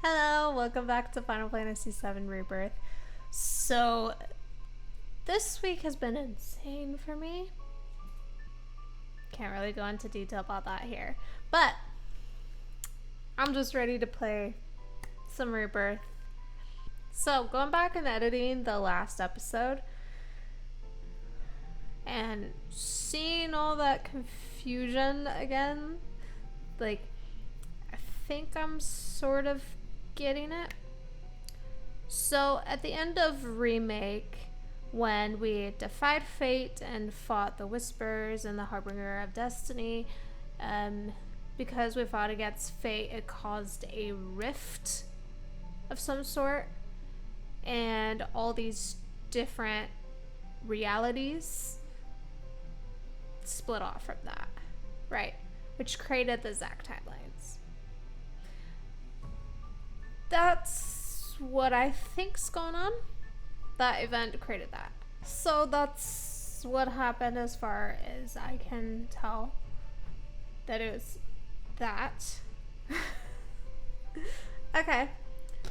Hello, welcome back to Final Fantasy VII Rebirth. So, this week has been insane for me. Can't really go into detail about that here. But, I'm just ready to play some Rebirth. So, going back and editing the last episode, and seeing all that confusion again, like, I think I'm sort of getting it. So at the end of Remake, when we defied fate and fought the Whispers and the Harbinger of Destiny, because we fought against fate, it caused a rift of some sort, and all these different realities split off from that, right? Which created the Zack timelines. That's what I think's going on. That event created that. So that's what happened as far as I can tell. That it was that. Okay.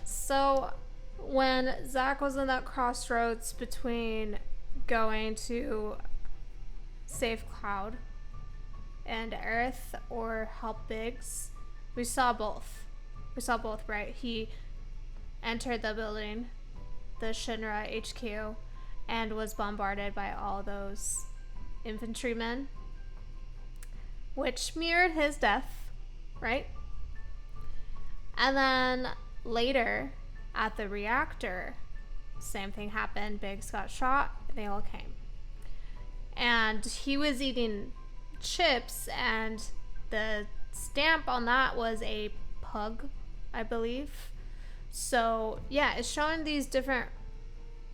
So when Zack was in that crossroads between going to save Cloud and Aerith or help Biggs, we saw both. Right? He entered the building, the Shinra HQ, and was bombarded by all those infantrymen, which mirrored his death, right? And then later, at the reactor, same thing happened. Biggs got shot, they all came. And he was eating chips, and the stamp on that was a pug, I believe. So yeah, it's showing these different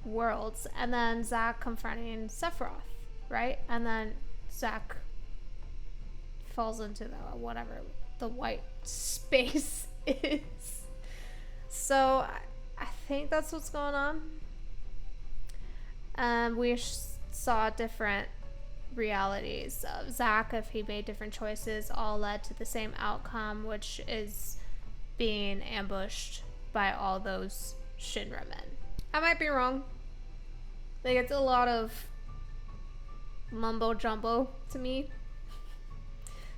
worlds, and then Zack confronting Sephiroth, right? And then Zack falls into the whatever the white space is. So I think that's what's going on. We saw different realities of Zack. If he made different choices, all led to the same outcome, which is being ambushed by all those Shinra men. I might be wrong. Like, it's a lot of mumbo jumbo to me.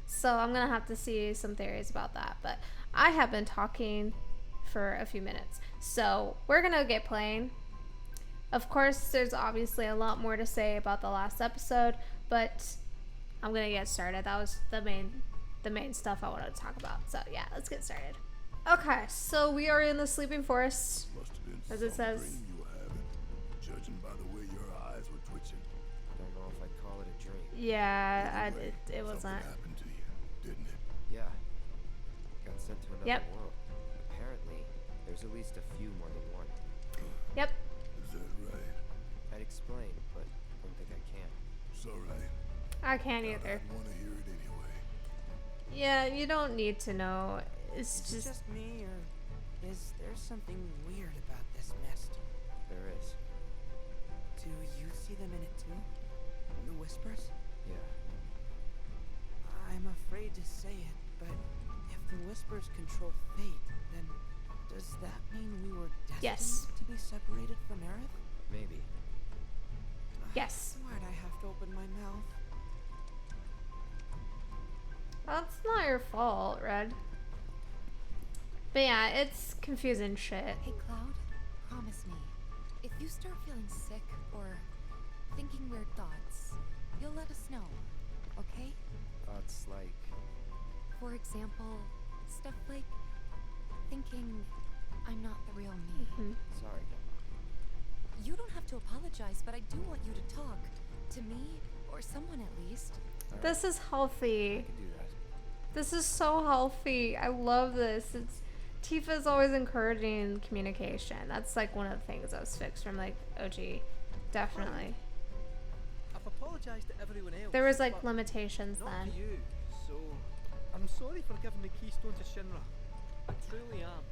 So I'm gonna have to see some theories about that. But I have been talking for a few minutes. So we're gonna get playing. Of course, there's obviously a lot more to say about the last episode, but I'm gonna get started. That was the main stuff I wanted to talk about. So yeah, let's get started. Okay, so we are in the Sleeping Forest, as it says. Judging by the way your eyes were twitching. Don't know if I'd call it a dream. Yeah, it wasn't. Something happened to you, didn't it? Yeah. Got sent to another Yep. world. Apparently, there's at least a few more than one. Yep. Is that right? I'd explain, but don't think I can. It's alright. I can't either. I want to hear it anyway. Yeah, you don't need to know. It's Is it just me, or is there something weird about this mist? There is. Do you see them in it too? The Whispers? Yeah. I'm afraid to say it, but if the Whispers control fate, then does that mean we were destined Yes. to be separated from Aerith? Maybe. Yes. Why'd I have to open my mouth? That's not your fault, Red. But yeah, it's confusing shit. Hey, Cloud, promise me, if you start feeling sick or thinking weird thoughts, you'll let us know, okay? Thoughts like... For example, stuff like thinking I'm not the real me. Sorry. You don't have to apologize, but I do want you to talk to me or someone at least. All right, This is healthy. I can do that. This is so healthy. I love this. Tifa's always encouraging communication. That's like one of the things that was fixed from like OG. Definitely. I've apologised to everyone else. There was like but limitations not then. to you. So I'm sorry for giving the keystone to Shinra. I truly am.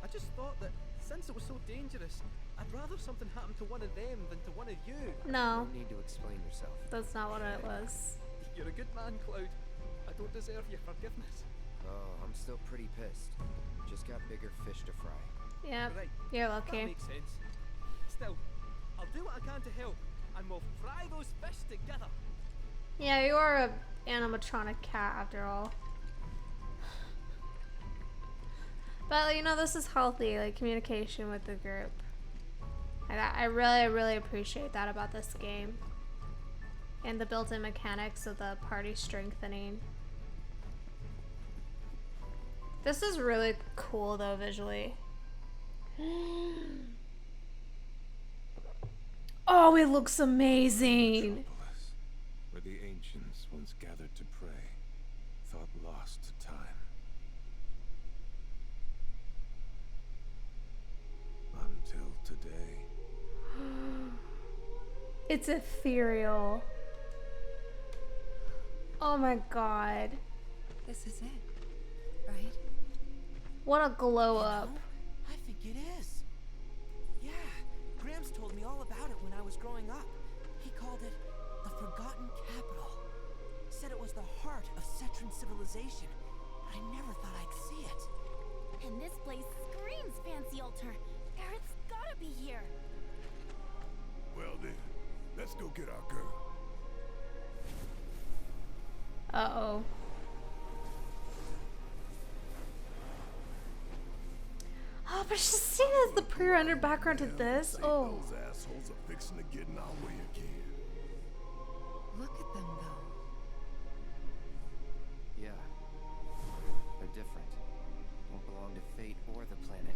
I just thought that since it was so dangerous, I'd rather something happened to one of them than to one of you. No, No need to explain yourself. that's not what it was. You're a good man, Cloud. I don't deserve your forgiveness. Oh, I'm still pretty pissed. Just got bigger fish to fry. Yep, Right. you're That lucky. makes sense. Still, I'll do what I can to help, and we'll fry those fish together. Yeah, you are a animatronic cat after all. But you know, this is healthy, like communication with the group. I really appreciate that about this game. And the built-in mechanics of the party strengthening. This is really cool though, visually. Oh, it looks amazing! Metropolis, where the ancients once gathered to pray, thought lost to time. Until today. It's ethereal. Oh my god. This is it, right? What a glow up. I think it is. Yeah, Gramps told me all about it when I was growing up. He called it the Forgotten Capital. Said it was the heart of Cetran civilization, but I never thought I'd see it. And this place screams fancy altar. Barrett's gotta be here. Well then, let's go get our girl. Uh-oh. Oh, but she's seen as the pre-rendered background to this. Say Oh. those assholes are fixing to get in our way again. Look at them, though. Yeah. They're different. Don't belong to Fate or the planet.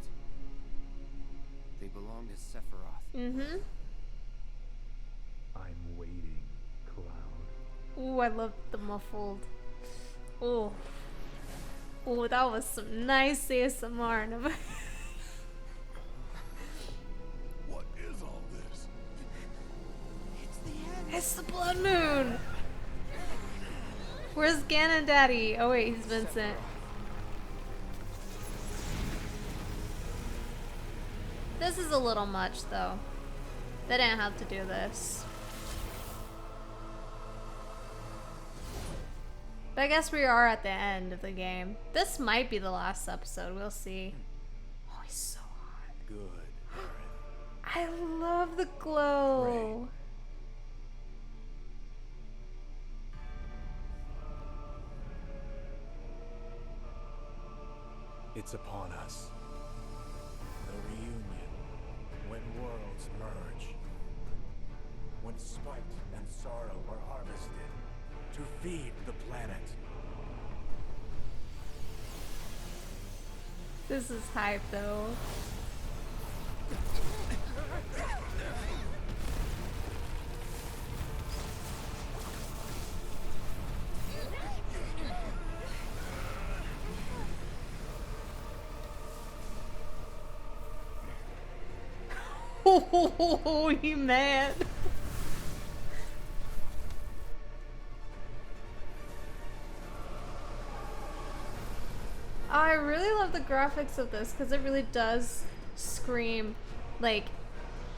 They belong to Sephiroth. Mm-hmm. I'm waiting, Cloud. Ooh, I love the muffled. Oh. Oh, that was some nice ASMR. What is all this? It's the end. It's the blood moon! Where's Ganon Daddy? Oh wait, he's Vincent. This is a little much though. They didn't have to do this. But I guess we are at the end of the game. This might be the last episode, we'll see. Oh, he's so hot. Good. I love the glow. It's upon us. The reunion, when worlds merge. When spite and sorrow are harvested to feed the planet. This is hype though. Oh, you mad? I really love the graphics of this because it really does scream like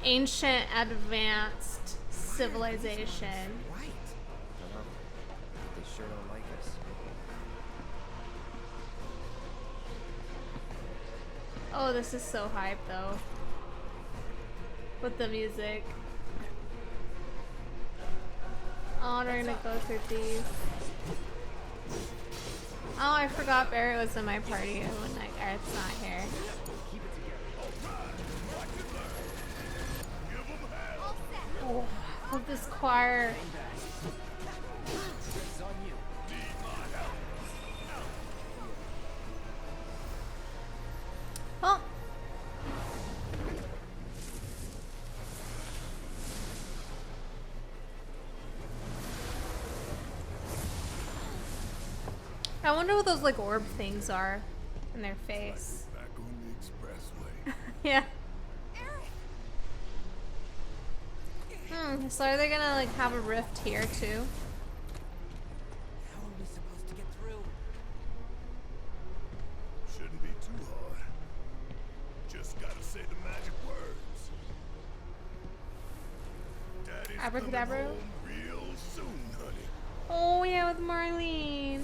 ancient advanced civilization. Right. They sure don't like us. Oh, this is so hype though. With the music. Oh, we're gonna go through these. Oh, I forgot Barrett was in my party when Garrett's not here. Oh, I love this choir. It's on you. Oh. I wonder what those like orb things are in their face. Back on the expressway. Yeah. So are they gonna like have a rift here too? How are we supposed to get through? Shouldn't be too hard. Just gotta say the magic words. Daddy's Abracadabra? coming home real soon, honey. Oh yeah, with Marlene.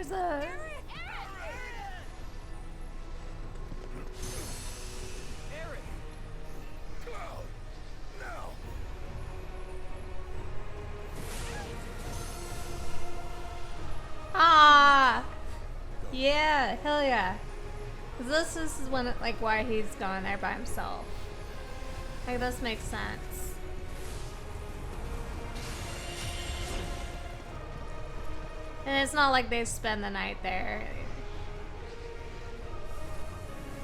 There's a... Ah! Yeah, hell yeah. 'Cause this is when, like, why he's gone there by himself. Like, this makes sense. And it's not like they spend the night there.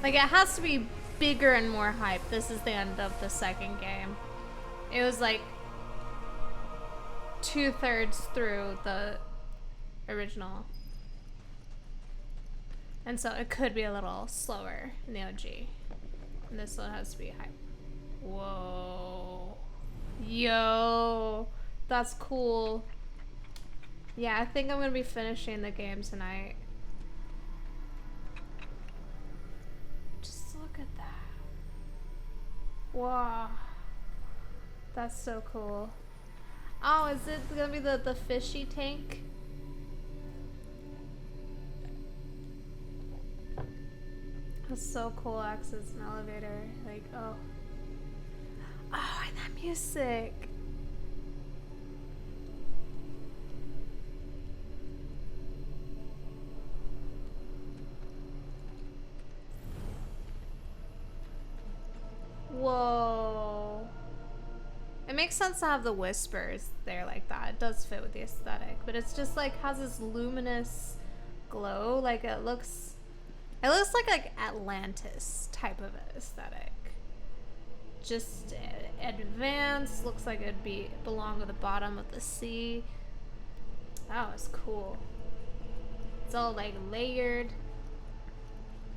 Like, it has to be bigger and more hype. This is the end of the second game. It was like 2/3 through the original. And so it could be a little slower in the OG. And this one has to be hype. Whoa. Yo. That's cool. Yeah, I think I'm gonna be finishing the game tonight. Just look at that. Wow. That's so cool. Oh, is it gonna be the fishy tank? That's so cool, access an elevator. Like, oh. Oh, and that music. Whoa. It makes sense to have the whispers there like that. It does fit with the aesthetic, but it's just like has this luminous glow. Like it looks like Atlantis type of aesthetic. Just advanced, looks like it'd belong at the bottom of the sea. That was cool. It's all like layered.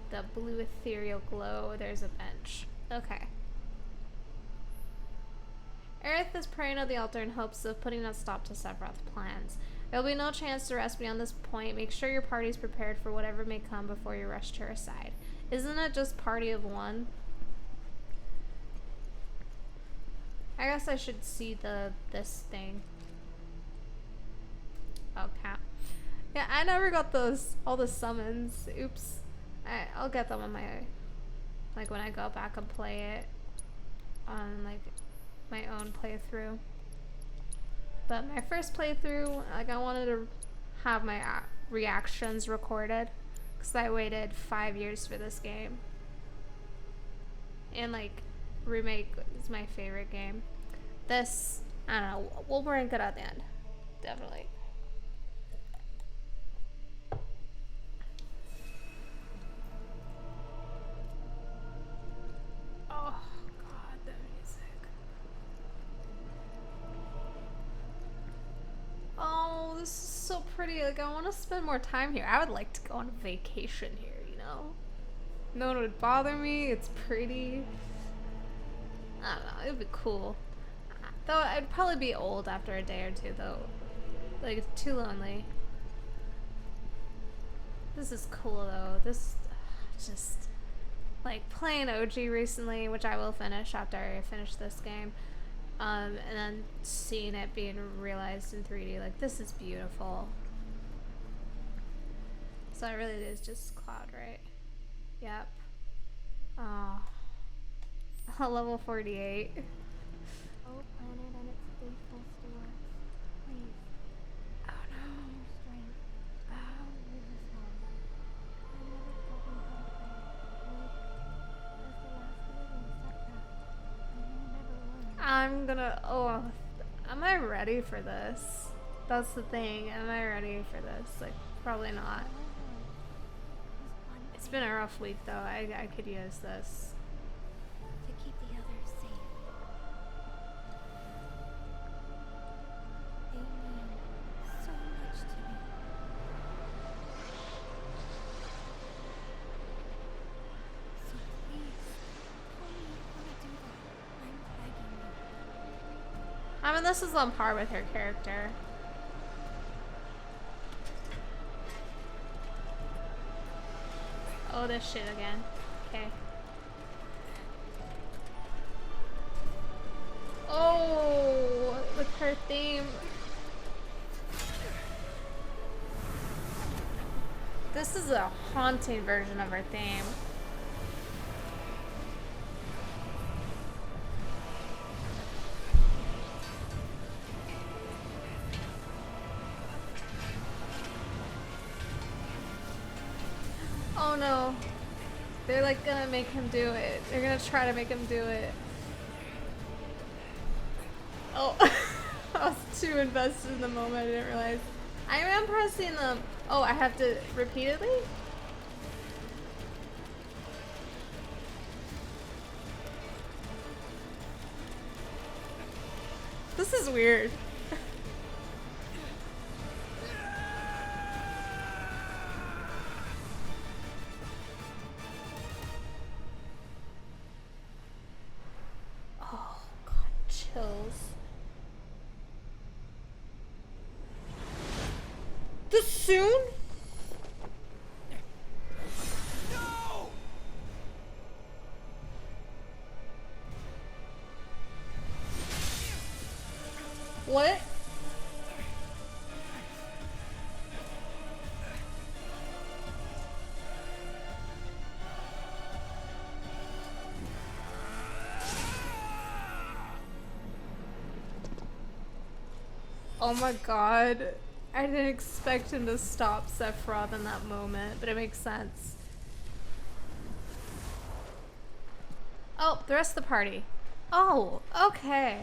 The blue ethereal glow. There's a bench. Okay. Aerith is praying at the altar in hopes of putting a stop to Sephiroth's plans. There will be no chance to rest beyond this point. Make sure your party's prepared for whatever may come before you rush to her side. Isn't it just party of one? I guess I should see this thing. Okay. Yeah, I never got all the summons. Oops. I'll get them on my, like when I go back and play it on like my own playthrough. But my first playthrough, like I wanted to have my reactions recorded because I waited 5 years for this game. And like Remake is my favorite game. This, I don't know, we'll rank it at the end. Definitely. Oh god, the music. Oh, this is so pretty. Like I want to spend more time here. I would like to go on a vacation here, you know? No one would bother me. It's pretty. I don't know, it would be cool. Though I'd probably be old after a day or two though. Like it's too lonely. This is cool though. This just like playing OG recently, which I will finish after I finish this game. And then seeing it being realized in 3D, like this is beautiful. So it really is just Cloud, right? Yep. Oh. Level 48. Oh, planet and its faithful stewards, please. Oh no. Strength. Oh, leave us home. I never thought we had as the last living Sephiroth, and you never learned. I'm gonna. Oh, am I ready for this? That's the thing. Am I ready for this? Like, probably not. It's been a rough week though. I could use this. To keep the others safe. They mean so much to me. So please, tell me you want to do that. I'm begging you. I mean, this is on par with her character. Oh, this shit again. Okay. Oh, with her theme. This is a haunting version of her theme. Oh no. They're like gonna make him do it. They're gonna try to make him do it. Oh, I was too invested in the moment, I didn't realize. I am pressing them. Oh, I have to repeatedly? This is weird. Oh, God, chills. This soon? No! What? Oh my god. I didn't expect him to stop Sephiroth in that moment, but it makes sense. Oh, the rest of the party. Oh, okay.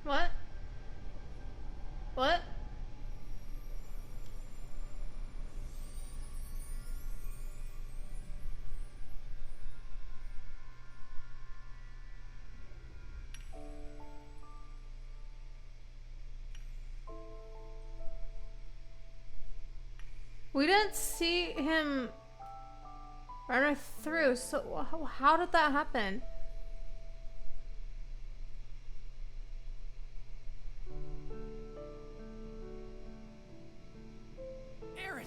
What? What? We didn't see him run her through, so how did that happen? Aerith!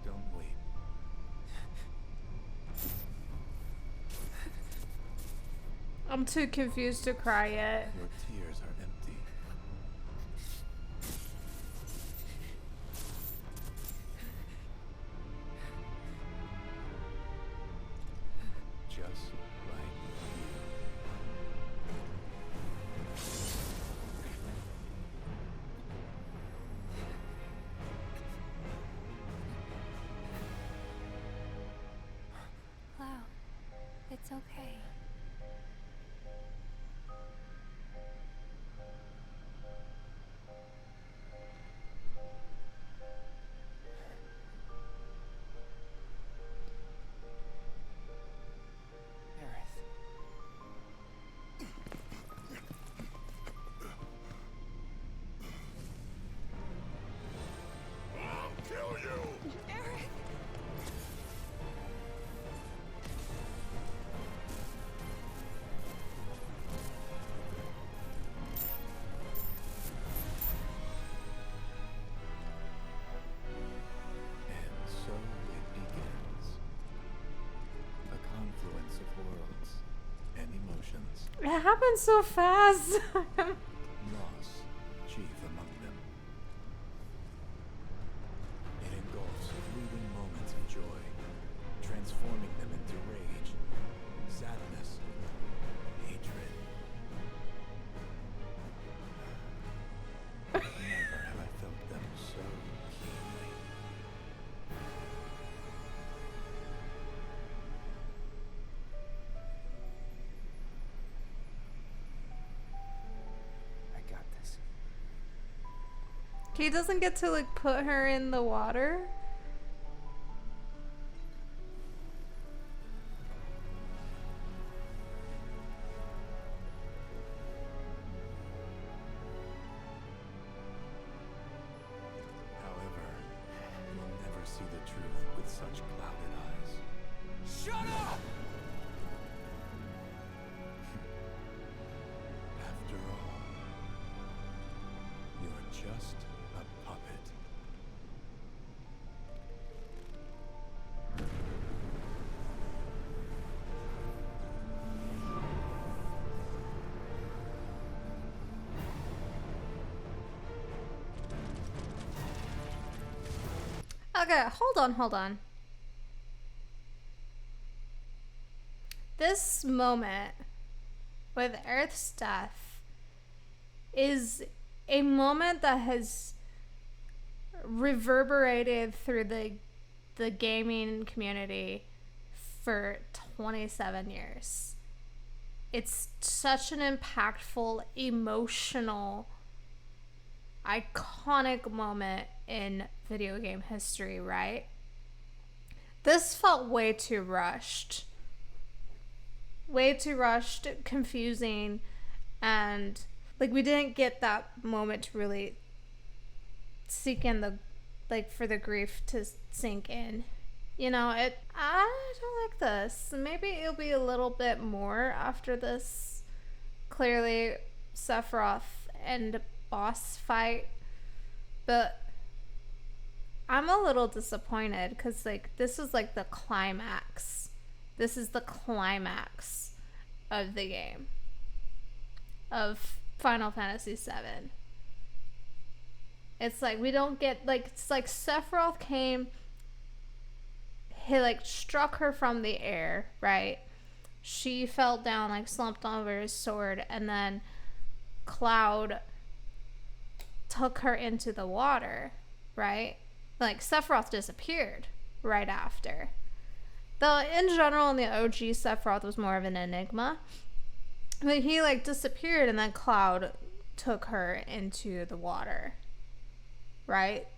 Don't wait. I'm too confused to cry yet. Your tears are empty. Just like Cloud, it's okay. Aerith. I'll kill you! Eric! And so it begins. A confluence of worlds and emotions. It happened so fast. Loss, chief among them. It engulfs fleeting moments of joy, transforming them into rage, sadness, hatred. Never have I felt them so keenly. I got this. He doesn't get to like put her in the water. just a puppet. Okay, hold on. This moment with Earth's death is a moment that has reverberated through the gaming community for 27 years. It's such an impactful, emotional, iconic moment in video game history, right? This felt way too rushed. Way too rushed, confusing, and like we didn't get that moment to really sink in for the grief to sink in. You know, I don't like this. Maybe it'll be a little bit more after this clearly Sephiroth and boss fight, but I'm a little disappointed because like this is like the climax. This is the climax of the game of Final Fantasy VII. It's like we don't get like, it's like Sephiroth came, he like struck her from the air, right? She fell down, like slumped over his sword, and then Cloud took her into the water, right? Like Sephiroth disappeared right after. Though in general in the OG, Sephiroth was more of an enigma. But he like disappeared and then Cloud took her into the water. Right?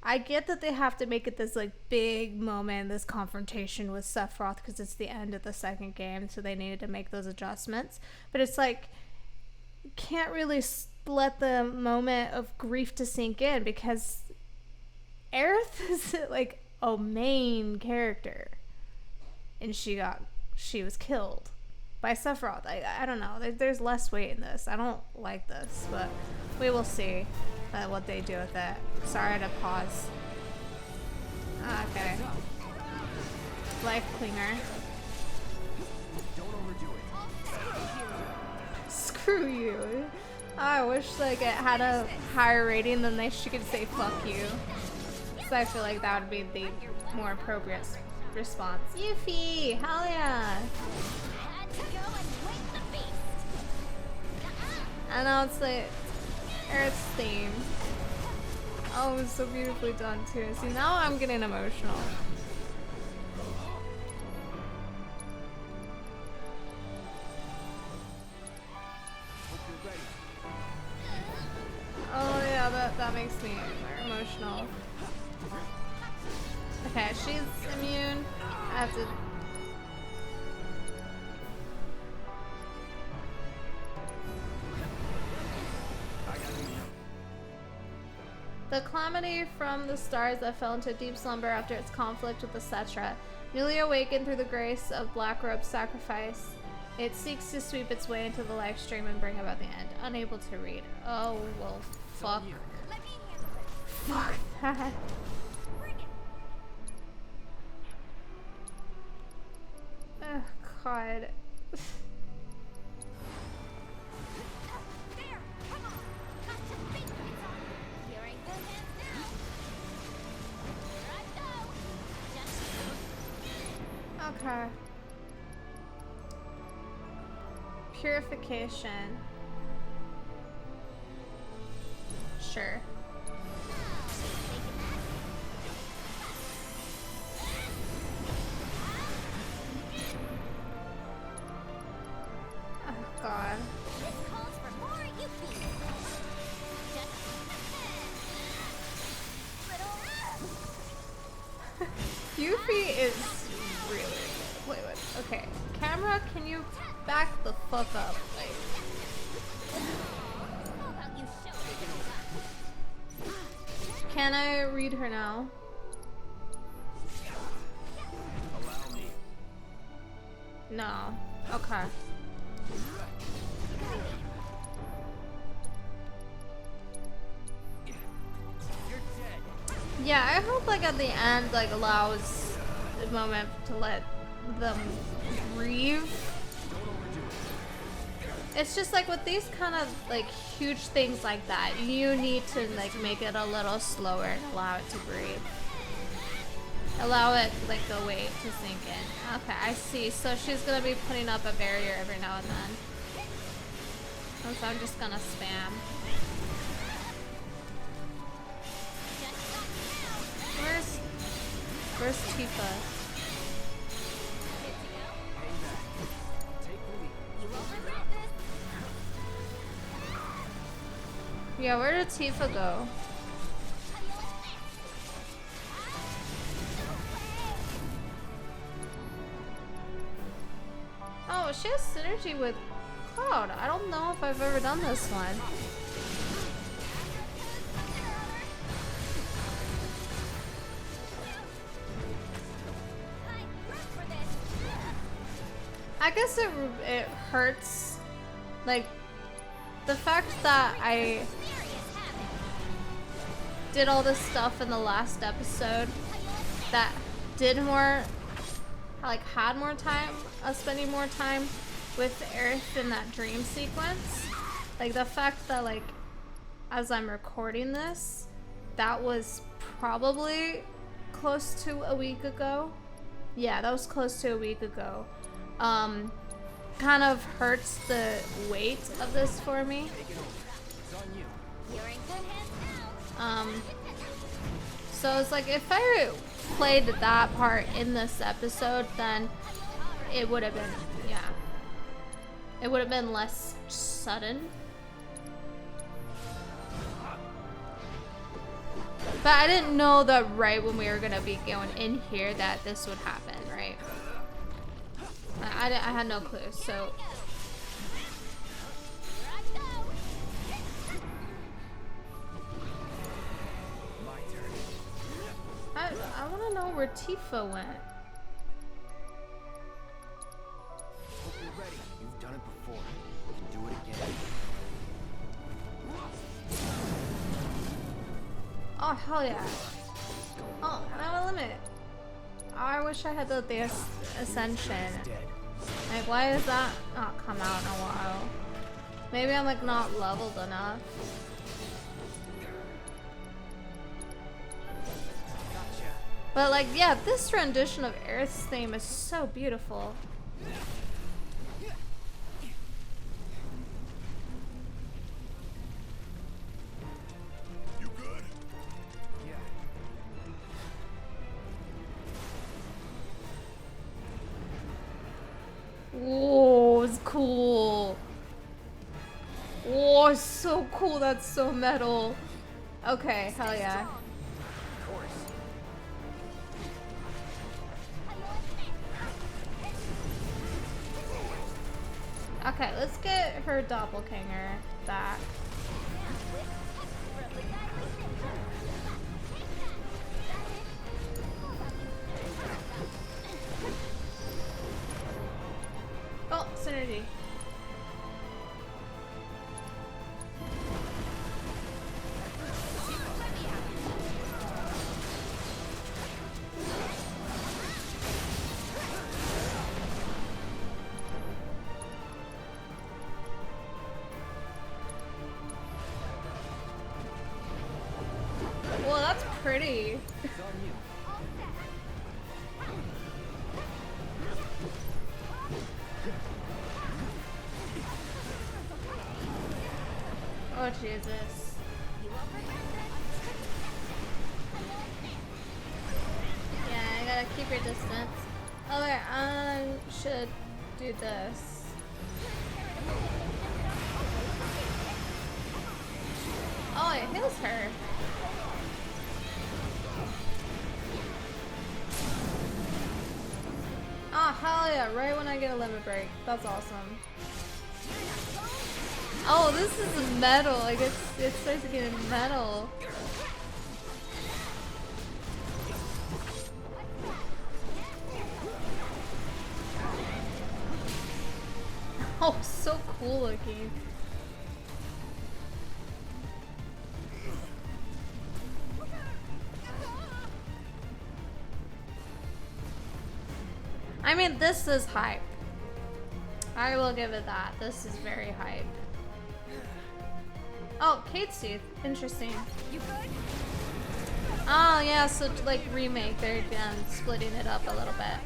I get that they have to make it this like big moment, this confrontation with Sephiroth because it's the end of the second game, so they needed to make those adjustments. But it's like, you can't really let the moment of grief to sink in because Aerith is like a main character. And she was killed by Sephiroth. I don't know. There's less weight in this. I don't like this, but we will see what they do with it. Sorry to pause. Okay. Life cleaner. Don't overdo it. Screw you. I wish like it had a higher rating than she could say fuck you. So I feel like that would be the more appropriate response. Yuffie! Hell yeah! I know it's like Earth's theme. Oh, it was so beautifully done too. See, now I'm getting emotional. Oh yeah, that makes me more emotional. Okay, she's immune. I have to... The calamity from the stars that fell into deep slumber after its conflict with the Cetra. Newly awakened through the grace of Blackrobe's sacrifice, it seeks to sweep its way into the life stream and bring about the end. Unable to read. Oh, well, fuck. Fuck that. Oh, God. Okay. Purification. Sure. Oh God. Yuffie is really good. Wait. Okay. Camera, can you back the fuck up? Like. Can I read her now? Allow me. No. Okay. Yeah, I hope like at the end like allows the moment to let them grieve. It's just like with these kind of like huge things like that, you need to like make it a little slower and allow it to breathe. Allow it like the weight to sink in. Okay, I see. So she's gonna be putting up a barrier every now and then. So I'm just gonna spam. Where's Tifa? Yeah, where did Tifa go? Oh, she has synergy with Cloud. I don't know if I've ever done this one. I guess it hurts, like, the fact that I did all this stuff in the last episode that did more, like, had more time, spending more time with Aerith in that dream sequence. Like, the fact that, like, as I'm recording this, that was probably close to a week ago. Yeah, that was close to a week ago. Kind of hurts the weight of this for me. So it's like if I played that part in this episode, then it would have been, yeah, it would have been less sudden. But I didn't know that right when we were gonna be going in here that this would happen, right? I had no clue, so. I want to know where Tifa went. Hope you're ready. You've done it before. You can do it again. Oh, hell yeah. Oh, no limit. I wish I had the Ascension. Like, why does that not come out in a while? Maybe I'm like not leveled enough. But like, yeah, this rendition of Aerith's theme is so beautiful. You good? Yeah. Whoa, it's cool. Whoa, it's so cool. That's so metal. Okay, hell yeah. Of course. Okay, let's get her doppelganger back. Oh, synergy. Well, that's pretty. It's on you. Oh, Jesus. Yeah, I gotta keep your distance. Okay, I should do this. Oh, it hits her. Oh, hell yeah, right when I get a limit break. That's awesome. Oh, this is metal. Like, it starts getting metal. Oh, so cool looking. I mean, this is hype. I will give it that. This is very hype. Oh, Kate's Teeth. Interesting. You good? Oh, yeah, so like remake, they're splitting it up a little bit.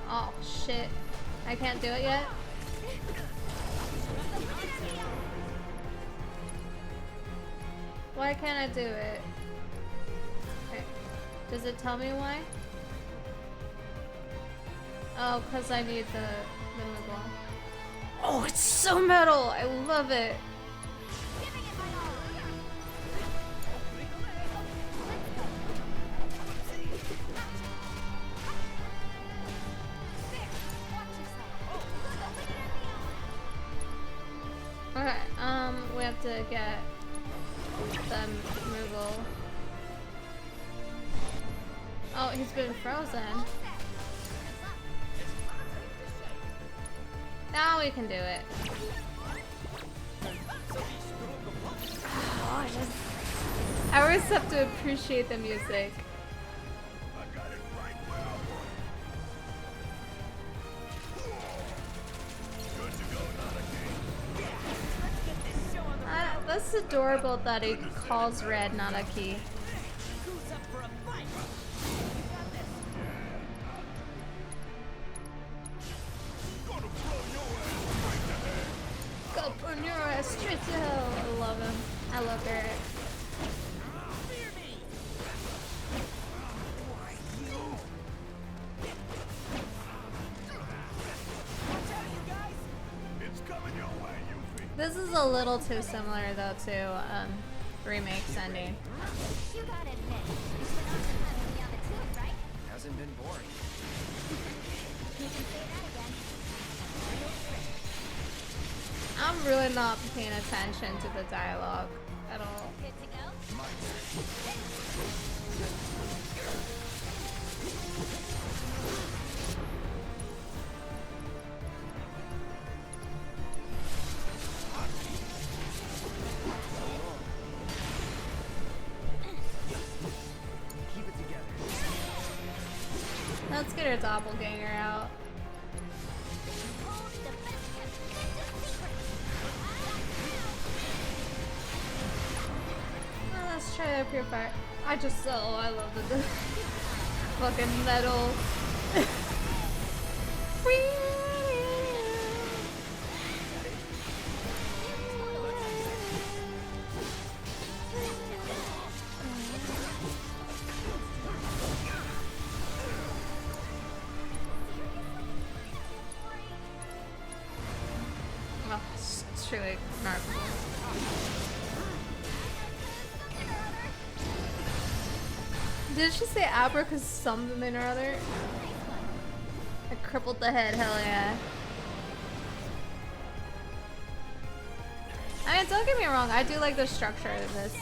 Oh, shit. I can't do it yet? Why can't I do it? Okay. Does it tell me why? Oh, because I need the Moogle. Oh, it's so metal! I love it! Okay, we have to get the Moogle. Oh, he's been frozen. Now we can do it. Oh, I always have to appreciate the music. That's adorable that he calls Red Nanaki. Go burn your ass straight to hell. I love him. I love Eric. This is a little too similar though to remake's ending. You gotta admit, it's been awesome having me on the team, right? Hasn't been boring. You can say that again. I'm really not paying attention to the dialogue at all. Good to go? Keep it together. Let's get our doppelganger out. Hold the best kept ninja secret. Let's try that purifier. I love the fucking metal. Oh, it's truly remarkable. Did she say Abra something or other? I crippled the head, hell yeah. I mean, don't get me wrong, I do like the structure of this.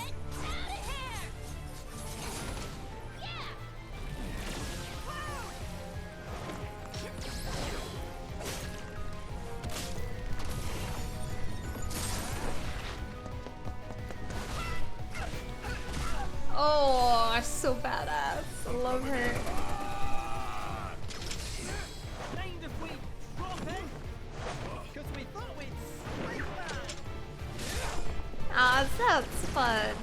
Oh, so badass. I love her. Mind if we drop in? Because we thought we'd sneak back. Ah, that's fun.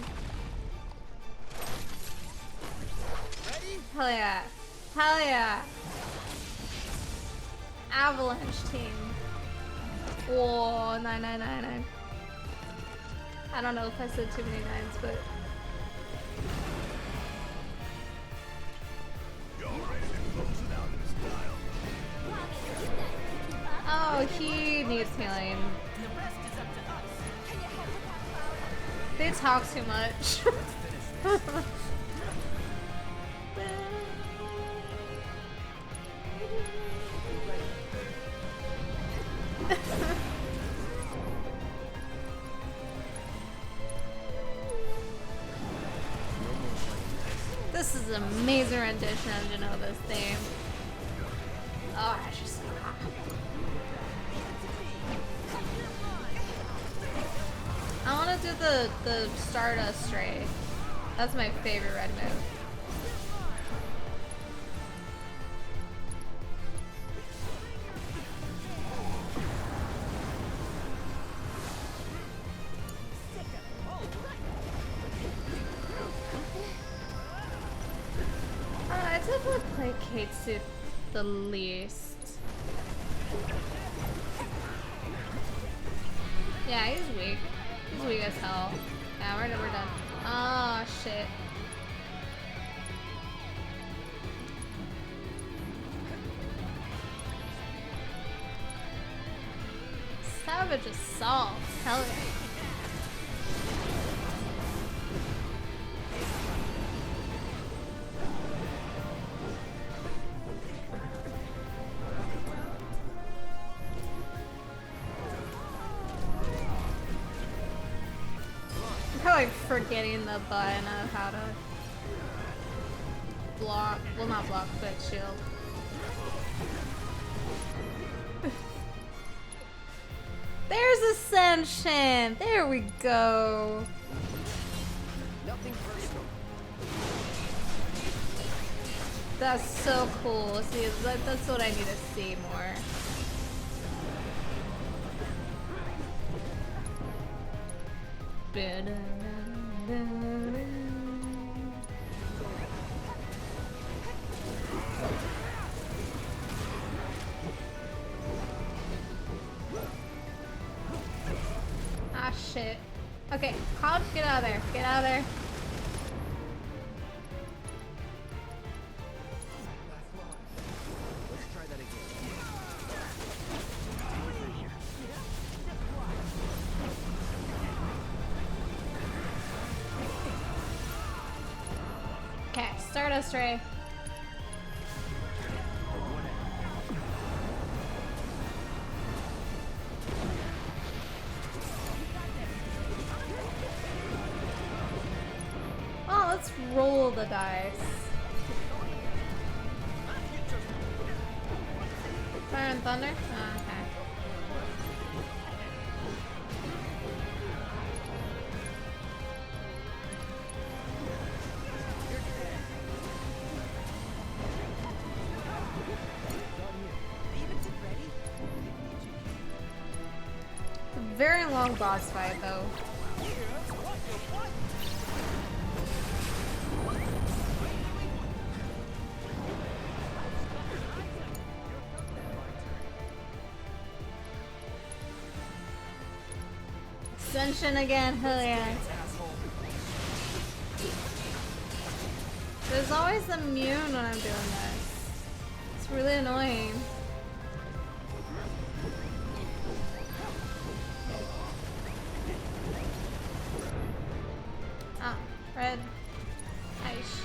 Ready? Hell yeah. Hell yeah. Avalanche team. Whoa, 9999. I don't know if I said too many nines, but. Oh, he needs healing. They talk too much. This is an amazing rendition of Genova's theme. Oh, I just. I want to do the Stardust Ray. That's my favorite red move. hates it the least. Yeah, he's weak. He's weak as hell. Yeah, we're done. Oh, shit. Savage assault. Hell yeah. I'm like forgetting the button of how to block. Well, not block, but shield. There's Ascension! There we go! Nothing personal. That's so cool. See, that's what I need to see more. Ah, shit. Okay, Cloud, get out of there. Get out of there. Let's try that again. Okay, Stardust Ray. Oh, let's roll the dice. Fire and Thunder? Oh, okay. Very long boss fight, though. Ascension again, hell yeah. There's always a immune when I'm doing this. It's really annoying. Ah, red. Ice.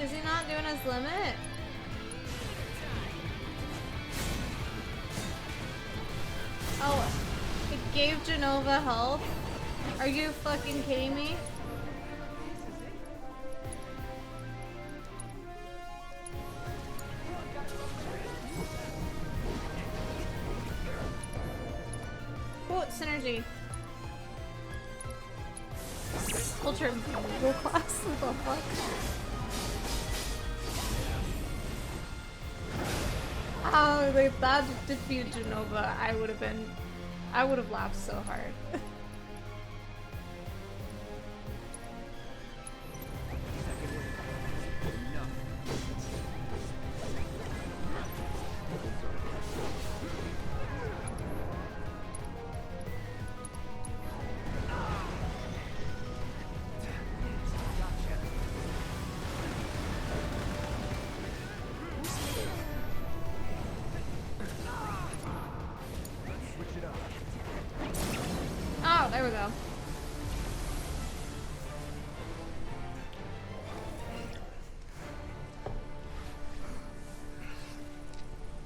Is he not doing his limit? Oh, it gave Genova health? Are you fucking kidding me? Oh, synergy. Ultra middle class, what the fuck? Oh, if that defeated Genova, I would have laughed so hard. Oh, there we go.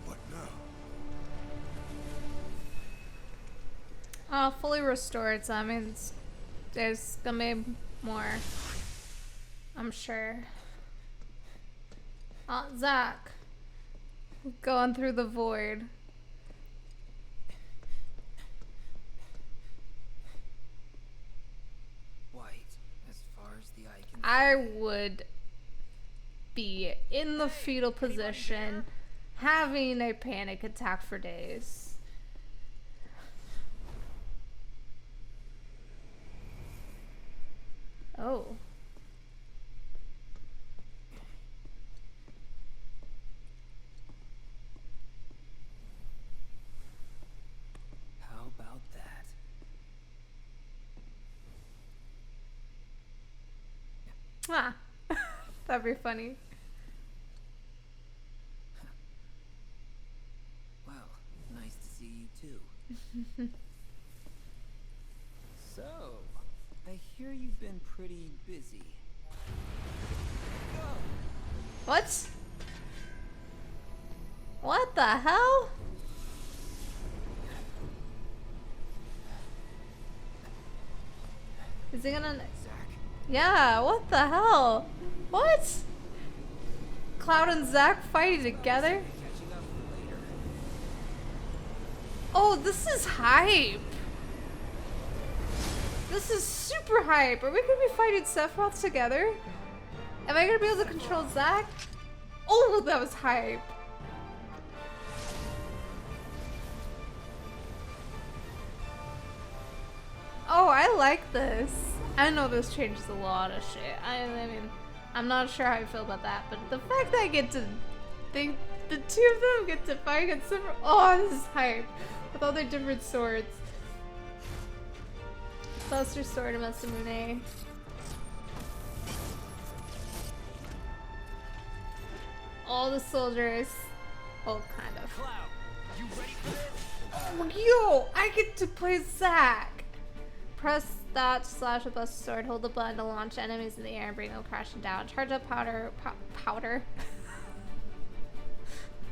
What now? Oh, fully restored, so that means there's gonna be more. I'm sure. Oh, Zach. Going through the void. As far as the eye can I would be in the fetal position, having a panic attack for days. Oh. How about that? Ah. That'd be funny. Well, nice to see you too. So, I hear you've been pretty busy. What? What the hell? Is he gonna... Zach, Yeah, what the hell? What? Cloud and Zack fighting together? catching up for later. Oh, this is hype. This is super hype. Are we gonna be fighting Sephiroth together? Am I gonna be able to control Zack? Oh, that was hype. Oh, I like this. I know this changes a lot of shit. I mean, I'm not sure how I feel about that, but the fact that I get to think the two of them get to fight against Sephiroth. Oh, this is hype. With all their different swords. Buster Sword and Masamune. All the soldiers. Well, kind of. Cloud, you ready for this? Oh, yo! I get to play Zack! Press that to slash with Buster Sword. Hold the button to launch enemies in the air and bring them crashing down. Charge up powder. Powder?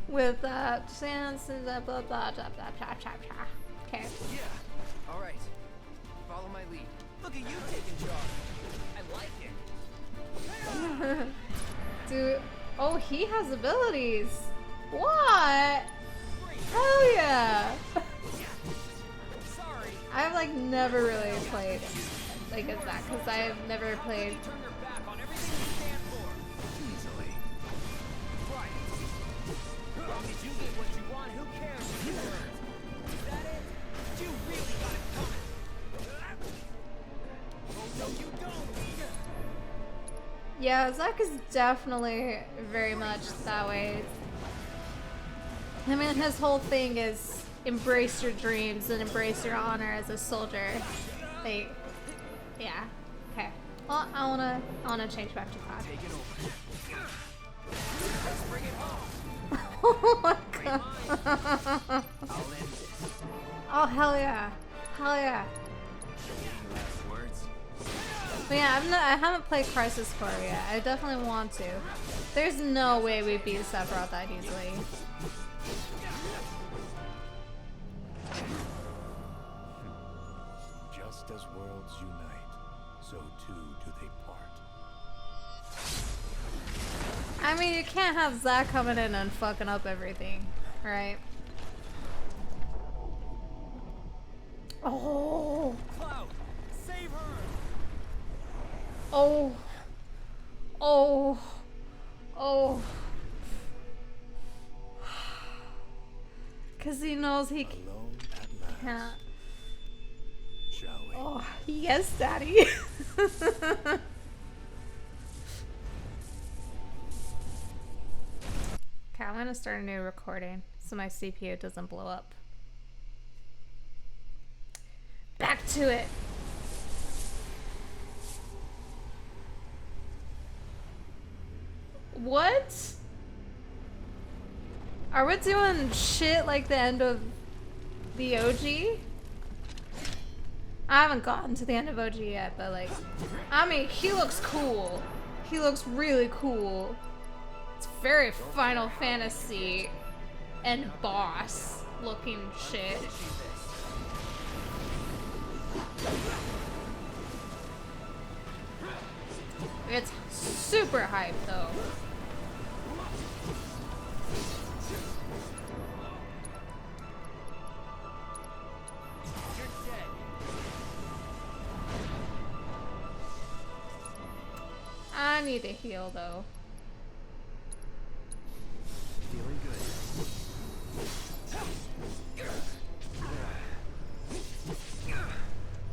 With sands and blah blah blah blah blah blah blah blah. Okay. Yeah. All right. Follow my lead. Look at you taking charge. I like it. Dude, oh, he has abilities. What? Hell yeah! Sorry. I've like never really played like as that because I've never played. Turn your back on everything you stand for. Easily. Right. As long as you get what you want, who cares if you earn? Is that it? You really got it coming. Oh no, you don't. Yeah, Zack is definitely very much that way. I mean, his whole thing is embrace your dreams and embrace your honor as a soldier. Like, yeah. Okay. Well, I wanna change back to Cloud. Take it over. Let's bring it home. Oh my Great god. minds. I'll end this. Oh hell yeah. Hell yeah. Any last words? But yeah, I haven't played Crisis Core yet. I definitely want to. There's no way we beat Sephiroth that easily. Just as worlds unite, so too do they part. I mean, you can't have Zack coming in and fucking up everything, right? Oh. Cloud, save her. Oh. Oh. Oh. Because he knows he Alone at last, can't. shall we? Oh, yes, Daddy. Okay, I'm gonna start a new recording so my CPU doesn't blow up. Back to it. What? Are we doing shit like the end of the OG? I haven't gotten to the end of OG yet, but like, I mean, he looks cool. He looks really cool. It's very Final Fantasy and boss looking shit. It's super hype though. You're dead. I need to heal though. Feeling good.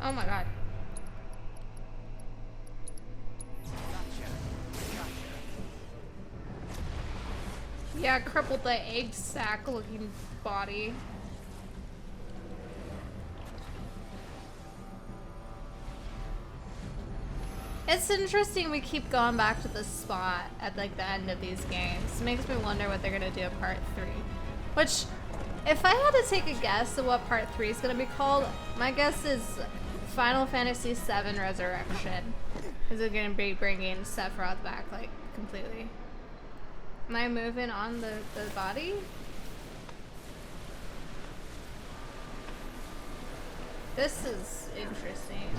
Oh my god. Yeah, crippled the egg sack looking body. It's interesting we keep going back to this spot at like the end of these games. It makes me wonder what they're gonna do in part 3. Which, if I had to take a guess at what part 3 is gonna be called, my guess is Final Fantasy VII Resurrection. Is it gonna be bringing Sephiroth back like completely? Am I moving on the body? This is interesting.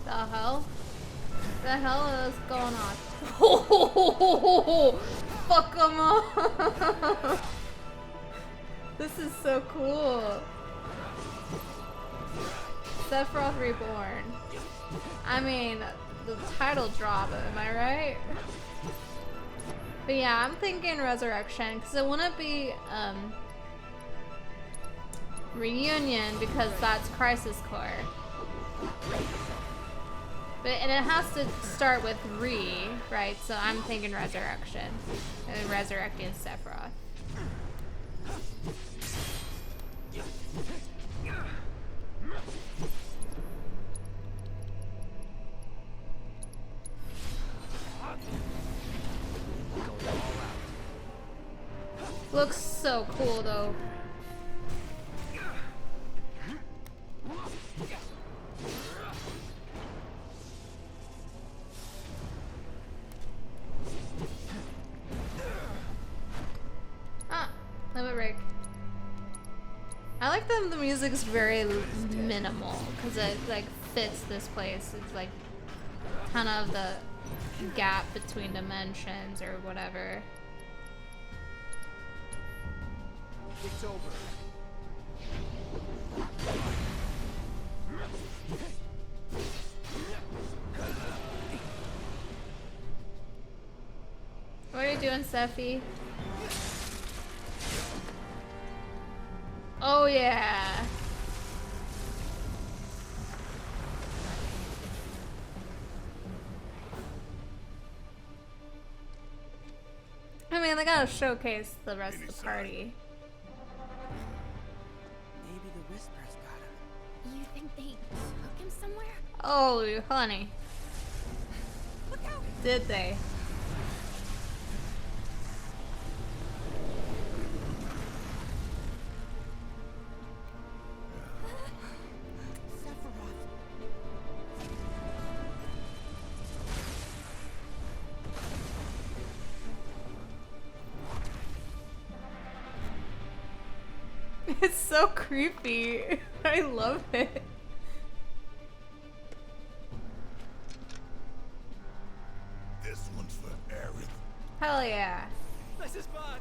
The hell? The hell is going on? Oh, fuck them up! This is so cool. Sephiroth Reborn. I mean, the title drop, am I right? But yeah, I'm thinking Resurrection, because it wouldn't be Reunion, because that's Crisis Core. And it has to start with right? So I'm thinking Resurrection. And resurrecting Sephiroth. Looks so cool though. Limit break. I like that the music's very minimal because it like fits this place. It's like kind of the gap between dimensions or whatever. It's over. What are you doing, Sephi? Oh yeah. I mean, they gotta showcase the rest of the party. Maybe the Whispers got him. You think they took him somewhere? Oh, honey. Look out! Did they? It's so creepy. I love it. This one's for Aerith. Hell yeah. This is fun.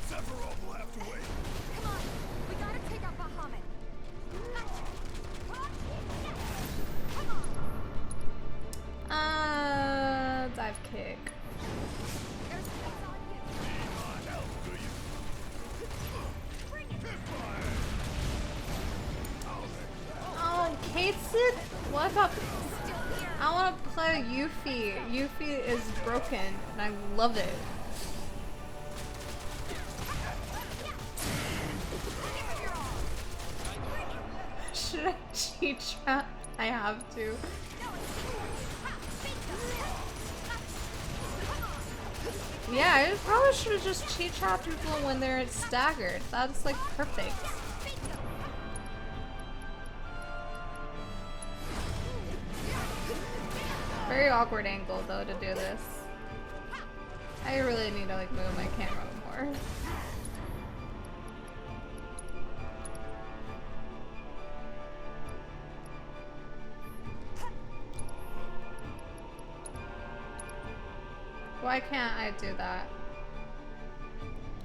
Sephiroth will have to wait. Come on, we gotta take out Bahamut. Come on. Dive kick. There's space on you. Oh, Kate's it? What about? I want to play Yuffie. Yuffie is broken, and I love it. Should I cheat trap? I have to. Yeah, I probably should have just cheat trapped people when they're staggered. That's like perfect. Very awkward angle though to do this. I really need to like move my camera more. Why can't I do that?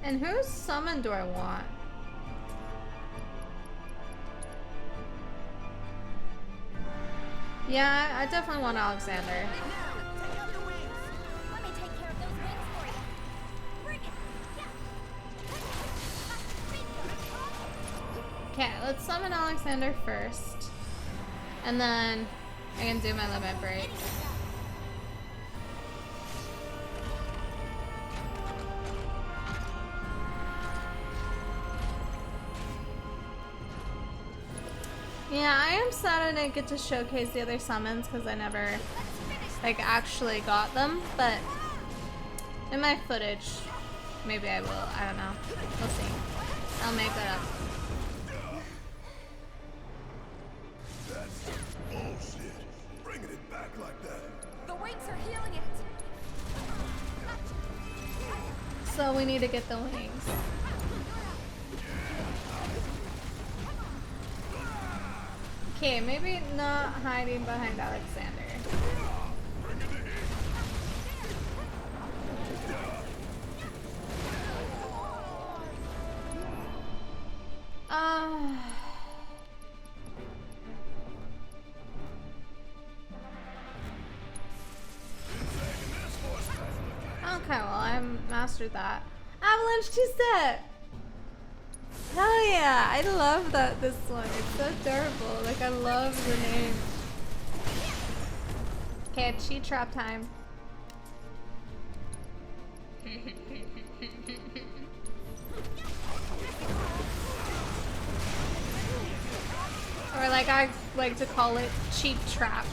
And whose summon do I want? Yeah, I definitely want Alexander. Let me take care of those wings for you. Bring it. Yeah. Okay, let's summon Alexander first. And then I can do my limit break. Yeah, I am sad I didn't get to showcase the other summons because I never like actually got them, but in my footage, maybe I will. I don't know. We'll see. I'll make that up. That's bullshit. Bringing it back like that. The wings are healing it. So we need to get the wings. Okay, maybe not hiding behind Alexander. Okay, well, I mastered that. Avalanche 2-step! Hell yeah! I love this one. It's so adorable. Like, I love the name. Okay, cheat trap time. Or like I like to call it, cheap trap.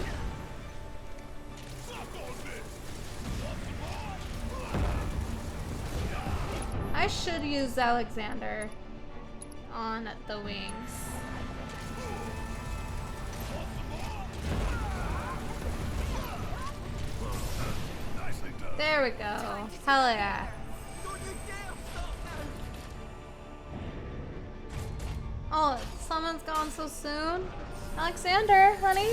I should use Alexander on the wings. There we go. Hell yeah. Oh, someone's gone so soon. Alexander, honey.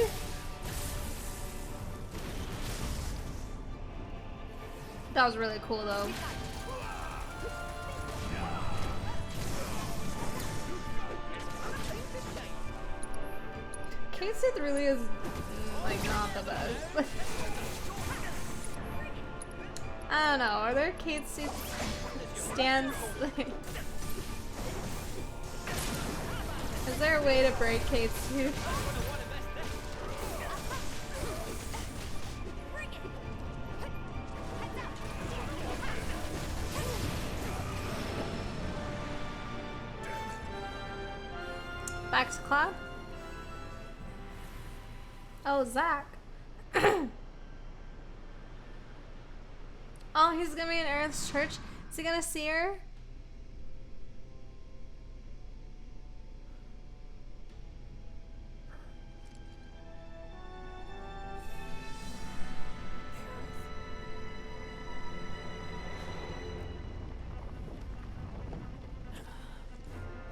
That was really cool though. Kate Sith really is like not the best. I don't know, are there Kate Sith stands? Is there a way to break Kate Sith? Back to Cloud? Oh, Zach. Oh, he's gonna be in Aerith's church. Is he gonna see her?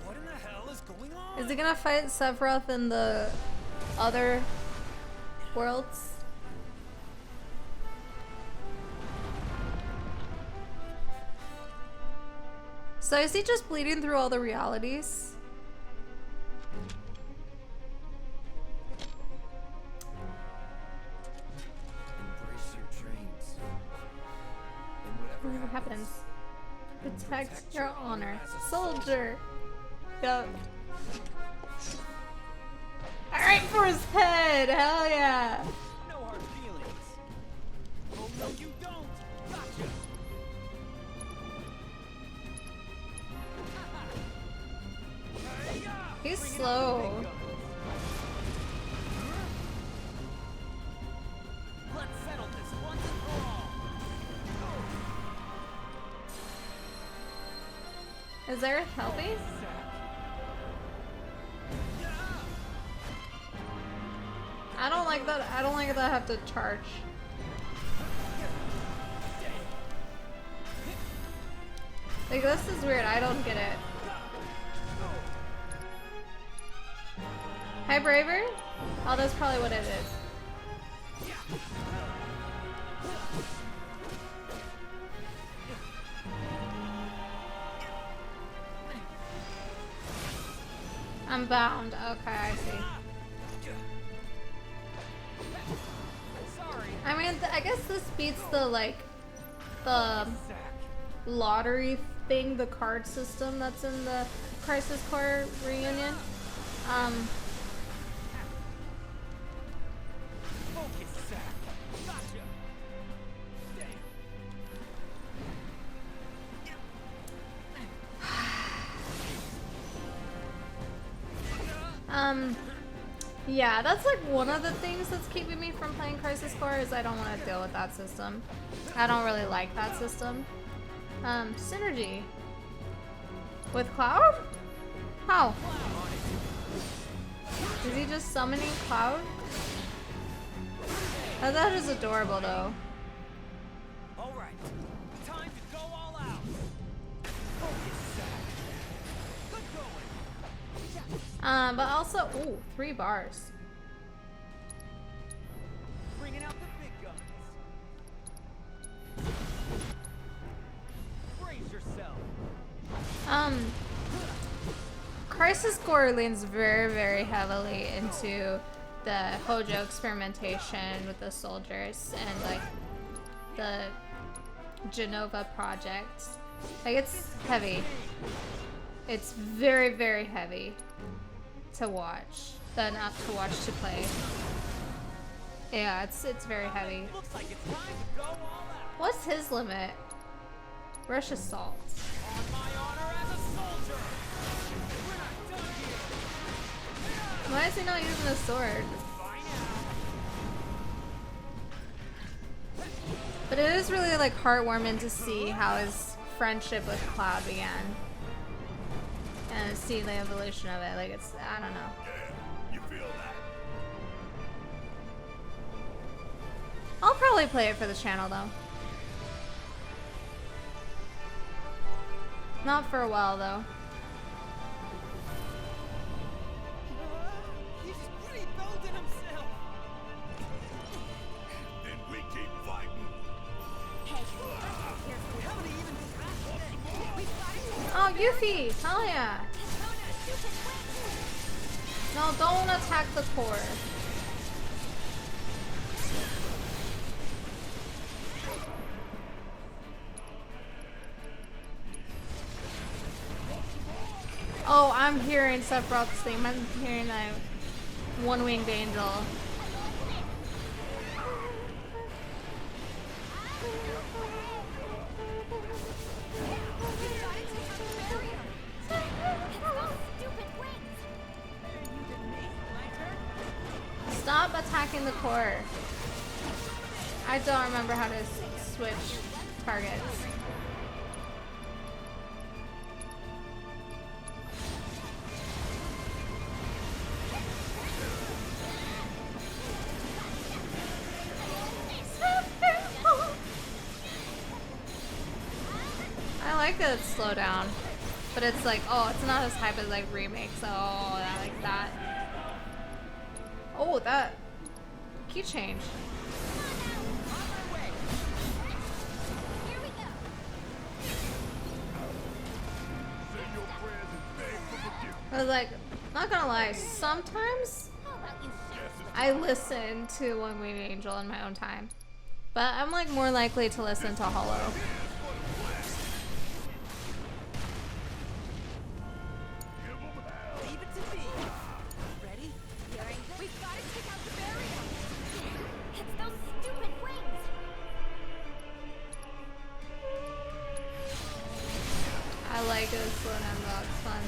What in the hell is going on? Is he gonna fight Sephiroth in the other worlds? So is he just bleeding through all the realities? Embrace your dreams. And whatever What happens? Protect your honor. Soldier! Yup. Alright for his head! Hell yeah! No hard feelings. Oh no, you don't. Gotcha. He's slow. Let's settle this once and for all. Is Aerith helping? I don't like that. I don't like that I have to charge. Like, this is weird. I don't get it. Hi, Braver? Oh, that's probably what it is. I'm bound. Okay, I see. I mean, I guess this beats the, like, the lottery thing, the card system that's in the Crisis Core reunion. Focus, Zack. Gotcha. Yeah, that's like one of the things that's keeping me from playing Crisis Core is I don't want to deal with that system. I don't really like that system. Synergy. With Cloud? How? Is he just summoning Cloud? Oh, that is adorable though. All right. Time to go all out. Focus, Zack. Good going. But also, ooh, 3 bars. Bringing out the big guns. Brace yourself. Crisis Core leans very, very heavily into the Hojo experimentation with the soldiers and like the Genova project. Like it's heavy. It's very, very heavy to watch. Not to watch, to play. Yeah, it's very heavy. Looks like it's time to go all out. What's his limit? Rush Assault. On my honor as a soldier. We're not done here. Why is he not using a sword? By now. But it is really like heartwarming to see how his friendship with Cloud began. And see the evolution of it. Like it's, I don't know. You feel that? I'll probably play it for the channel though. Not for a while though. He's rebuilding himself. Then we keep fighting. Haven't even Oh, Yuffie! Hell yeah! No, don't attack the core. Oh, I'm hearing Sephiroth's theme. I'm hearing a one-winged angel. Stop attacking the core. I don't remember how to switch targets. I like that it's slow down, but it's like, oh, it's not as hype as like remakes. Oh, I like that. Oh, that key change. I was like, not gonna lie, sometimes I listen to One Winged Angel in my own time, but I'm like more likely to listen to Hollow. Leave it to me. Ready? We've got to take out the barrier. It's those stupid wings. I like it slow down though, it's fun.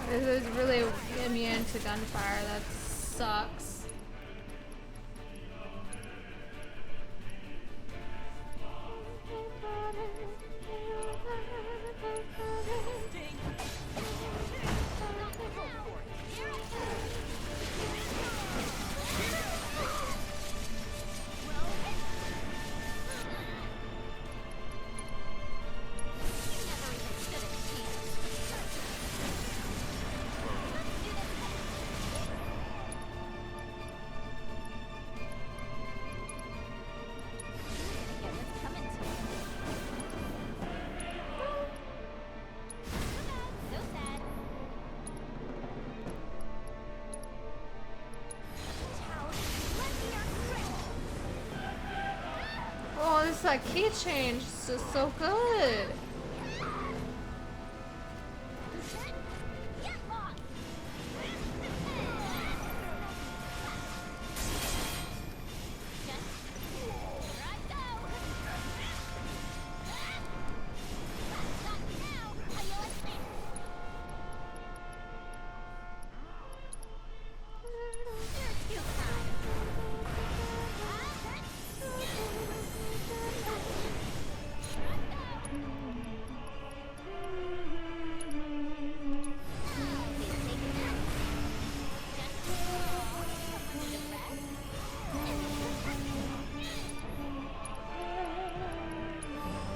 This is really immune to gunfire, that sucks. Plus that key change is just so good.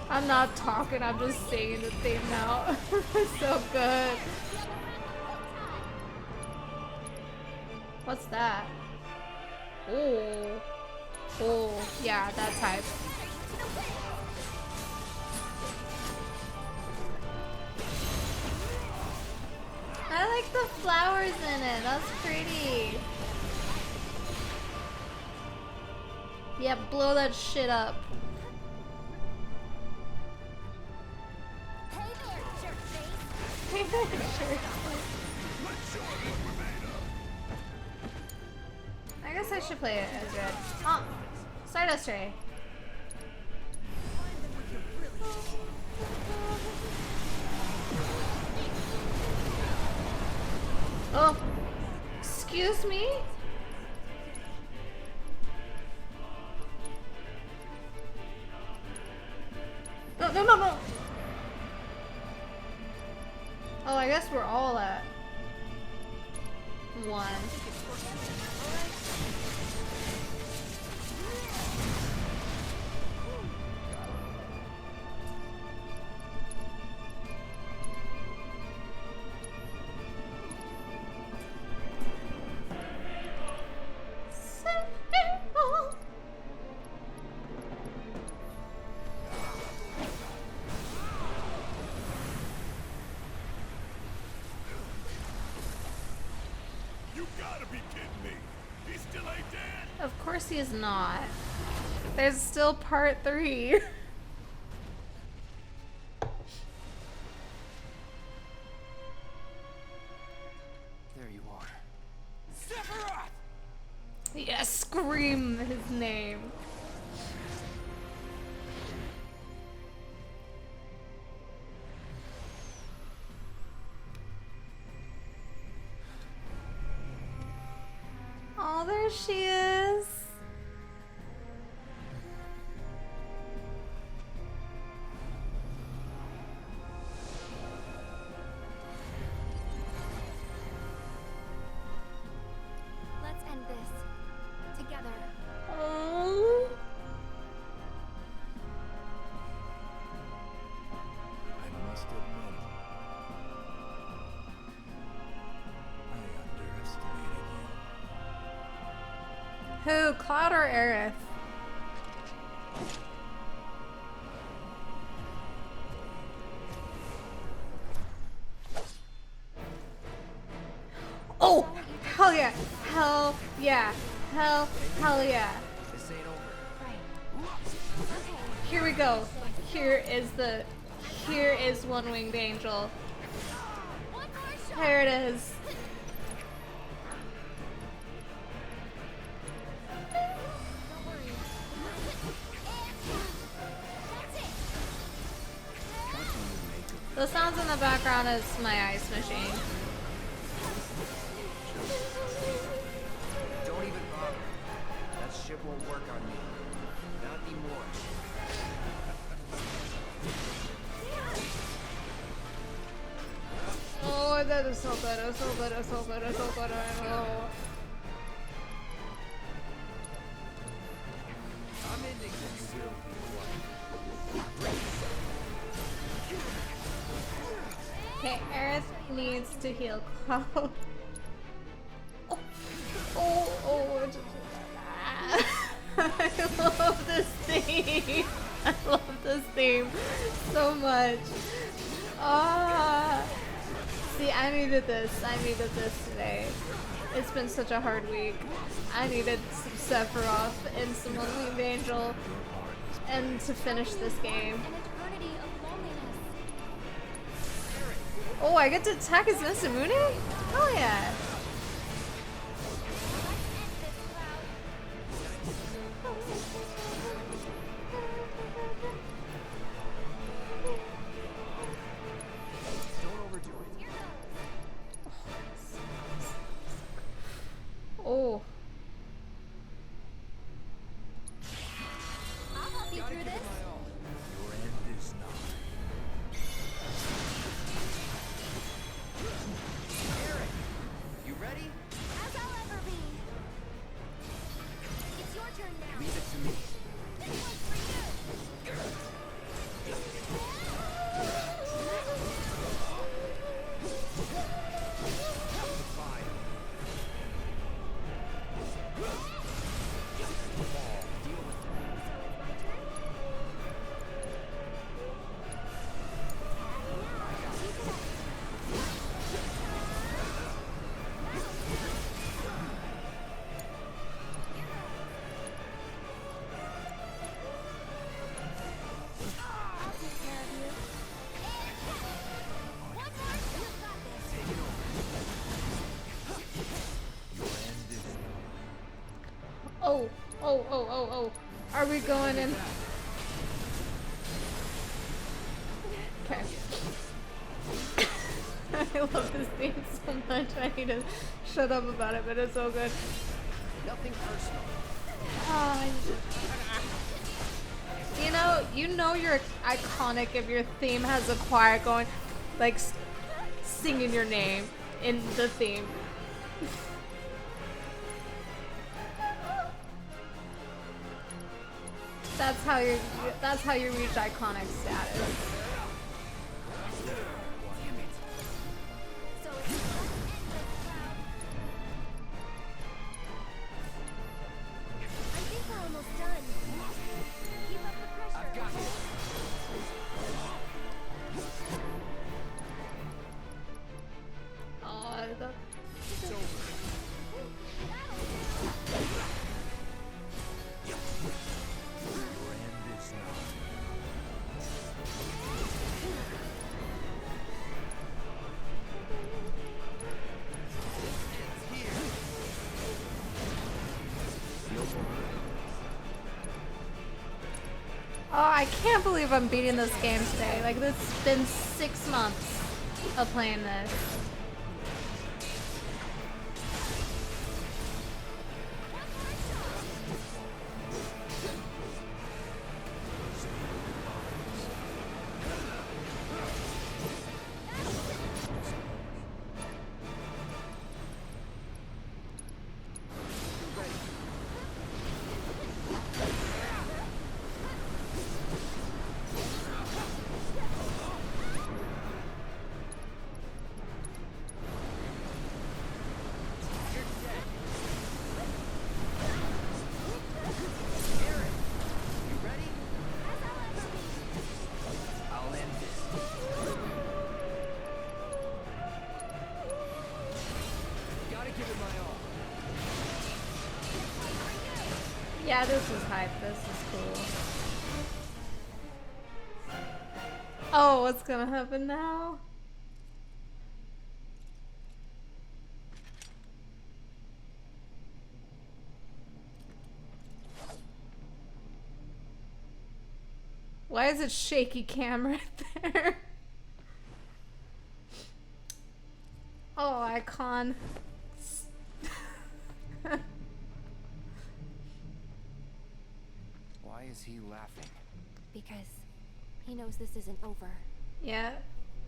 I'm not talking, I'm just singing the theme now. It's so good. What's that? Oh. Oh, yeah, that type. I like the flowers in it. That's pretty. Yeah, blow that shit up. I guess I should play it as red. Oh, Stardust Ray. Oh, excuse me? No, no, no, no. Oh, I guess we're all at one. Of course he is not. There's still part 3. There you are. Sephiroth! Yes, scream his name. Oh, there she is. Let's end this together. Oh. I must admit, I underestimated you. Who? Cloud or Aerith? Oh! Hell yeah! Hell yeah! Hell yeah! This ain't over. Here we go. Here is One Winged Angel. There it is. The sounds in the background is my ice machine. Don't even bother. That shit won't work on me. Not anymore. Oh, that is so good. It's so good. It's so good. It's so good. Oh. I'm ending this. Okay, Aerith needs to heal Cloud. Oh. I love this theme. I love this theme so much. See, I needed this. I needed this today. It's been such a hard week. I needed some Sephiroth and some One Winged Angel. and to finish this game. An eternity of loneliness. Oh, I get to attack as Masamune? Oh yeah. Don't overdo it. Oh. I'll help you Gotta through give it this. my all. Your end is nigh. Eric, you ready? As I'll ever be. It's your turn now. Leave it to me. This one's for you. Fine. Deal with it. I'll take care of you. One more. You've got this. Take it over. Your end is nigh. Oh. Oh, oh, oh, oh. Are we going in? Okay. I love this theme so much. I need to shut up about it, but it's so good. Nothing personal. Oh, you know you're iconic if your theme has a choir going, like singing your name in the theme. That's how you reach iconic status. So it's endless cloud. I think we're almost done. Keep up the pressure. I've got you. Oh, It's over. Your end is nigh. It's here. oh, I can't believe I'm beating this game today. Like, it's been 6 months of playing this. Eric, you ready? I'll end this. Gotta give it my all. Yeah, this is hype. This is cool. Oh, what's gonna happen now? Why is it shaky cam right there? Oh, icon. Why is he laughing? Because he knows this isn't over. Yeah.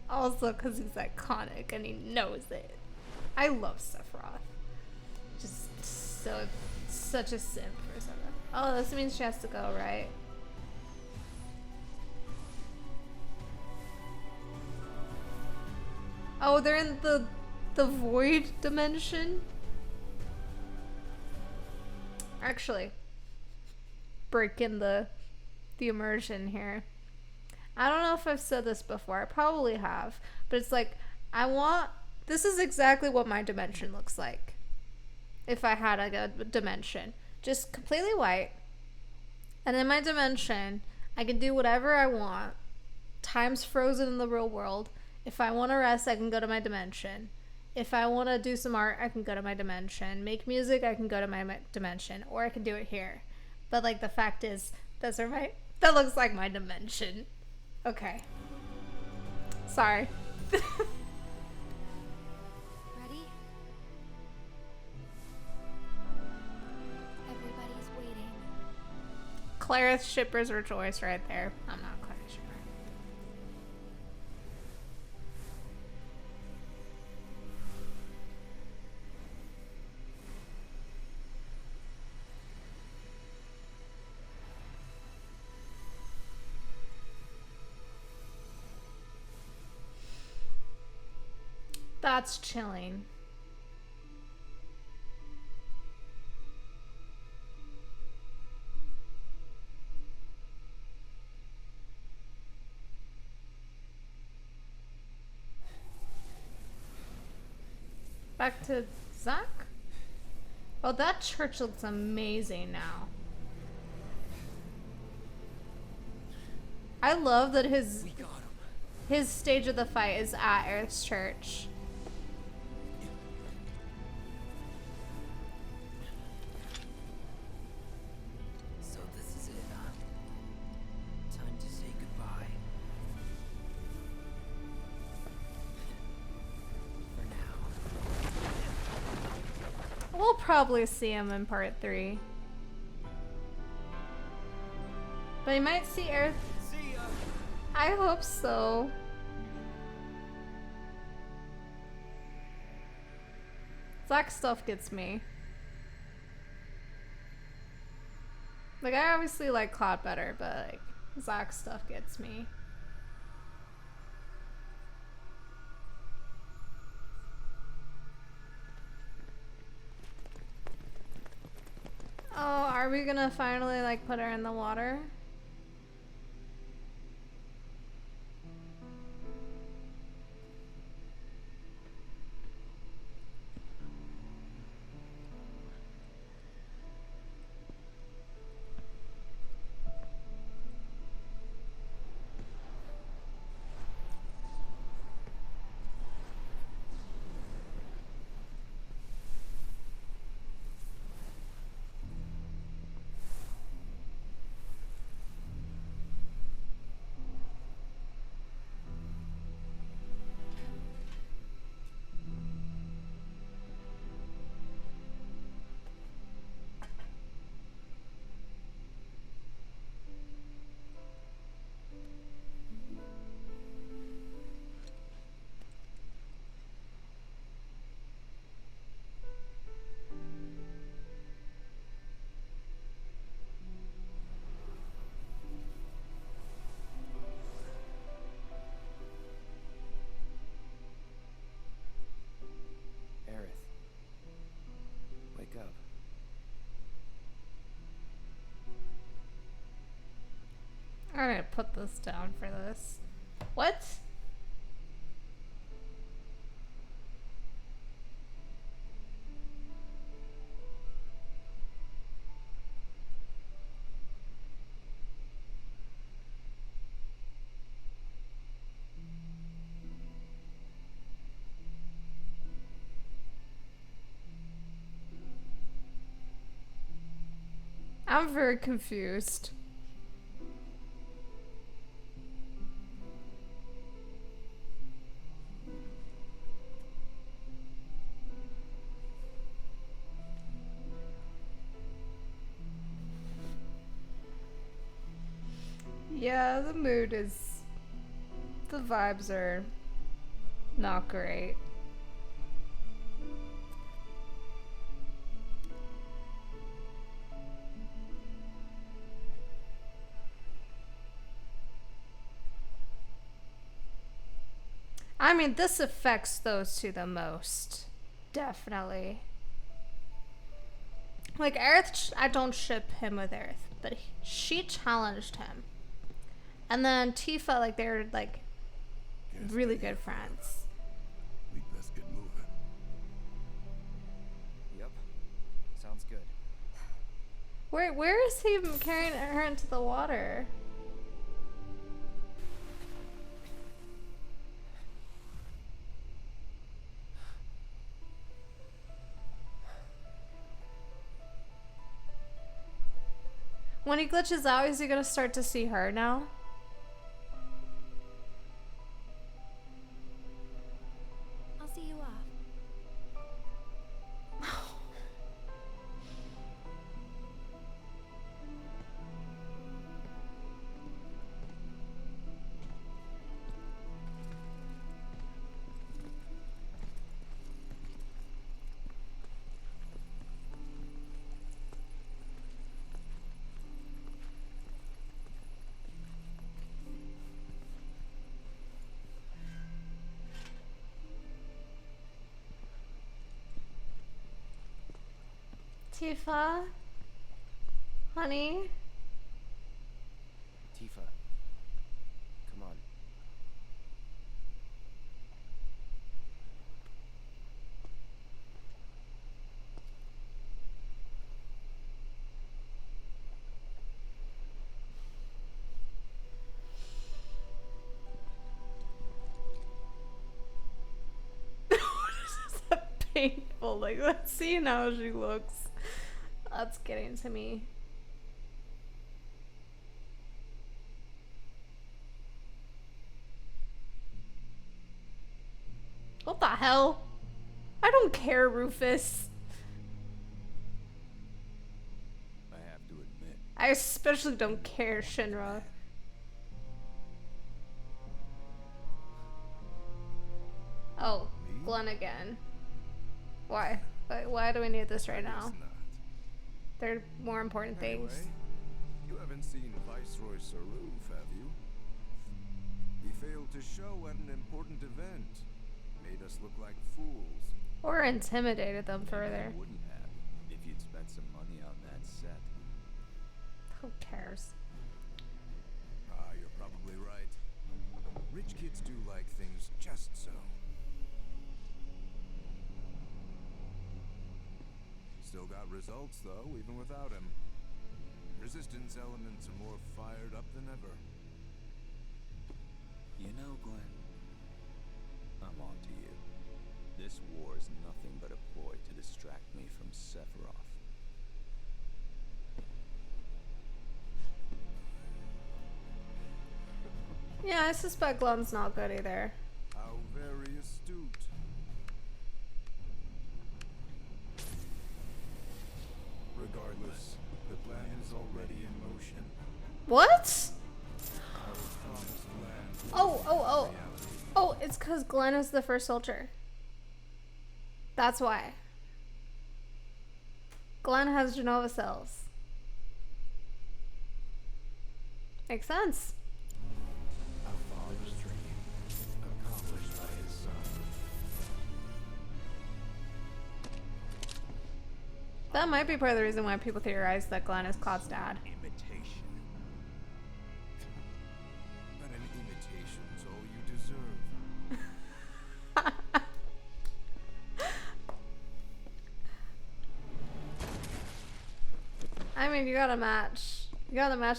Also, because he's iconic and he knows it. I love Sephiroth. Just such a simp for Sephiroth. Oh, this means she has to go, right? Oh, they're in the void dimension? Actually, breaking the immersion here. I don't know if I've said this before. I probably have. But it's like, this is exactly what my dimension looks like. If I had a dimension. Just completely white. And in my dimension, I can do whatever I want. Time's frozen in the real world. If I want to rest, I can go to my dimension. If I want to do some art, I can go to my dimension. Make music, I can go to my dimension. Or I can do it here. But, like, the fact is, that looks like my dimension. Okay. Sorry. Ready? Everybody's waiting. Clarith shippers rejoice right there. I'm not Clarith shipper. That's chilling. Back to Zach? Oh, that church looks amazing now. I love that his stage of the fight is at Aerith's church. So this is it, huh? Time to say goodbye. For now. We'll probably see him in part 3. But you might see Aerith. See ya. I hope so. Zach stuff gets me. Like, I obviously like Cloud better, but like, Zach stuff gets me. Oh, are we gonna finally like put her in the water? Aerith. Wake up. I'm gonna put this down for this. What? I'm very confused. Yeah, the mood is... the vibes are not great. I mean, this affects those two the most. Definitely. Like, Aerith, I don't ship him with Aerith, but she challenged him. And then Tifa, like, they're, like, really good friends. We'd best get moving. Yep. Sounds good. Where is he even carrying her into the water? When he glitches out, is he gonna start to see her now? I'll see you off. Tifa? Honey? Tifa, come on. Painful. Like, let's see how she looks. That's getting to me. What the hell? I don't care, Rufus. I have to admit, I especially don't care, Shinra. Oh, Glenn again. Why? Why do we need this right now? it's not. There are more important things. Anyway, you haven't seen Viceroy Saruf, have you? He failed to show at an important event. Made us look like fools. Or intimidated them further. Wouldn't have if you'd spent some money on that set. Who cares? Ah, you're probably right. Rich kids do like things just so. Still got results, though, even without him. Resistance elements are more fired up than ever. You know, Glenn, I'm on to you. This war is nothing but a ploy to distract me from Sephiroth. Yeah, I suspect Glenn's not good either. How very astute. Regardless, the plan is already in motion. What? Our promised land. Oh. Oh, it's because Glenn is the first soldier. That's why. Glenn has Genova cells. Makes sense. A father's dream, accomplished by his son. That might be part of the reason why people theorize that Glenn is Cloud's dad. Imitation. But an imitation's all you deserve. I mean, you gotta match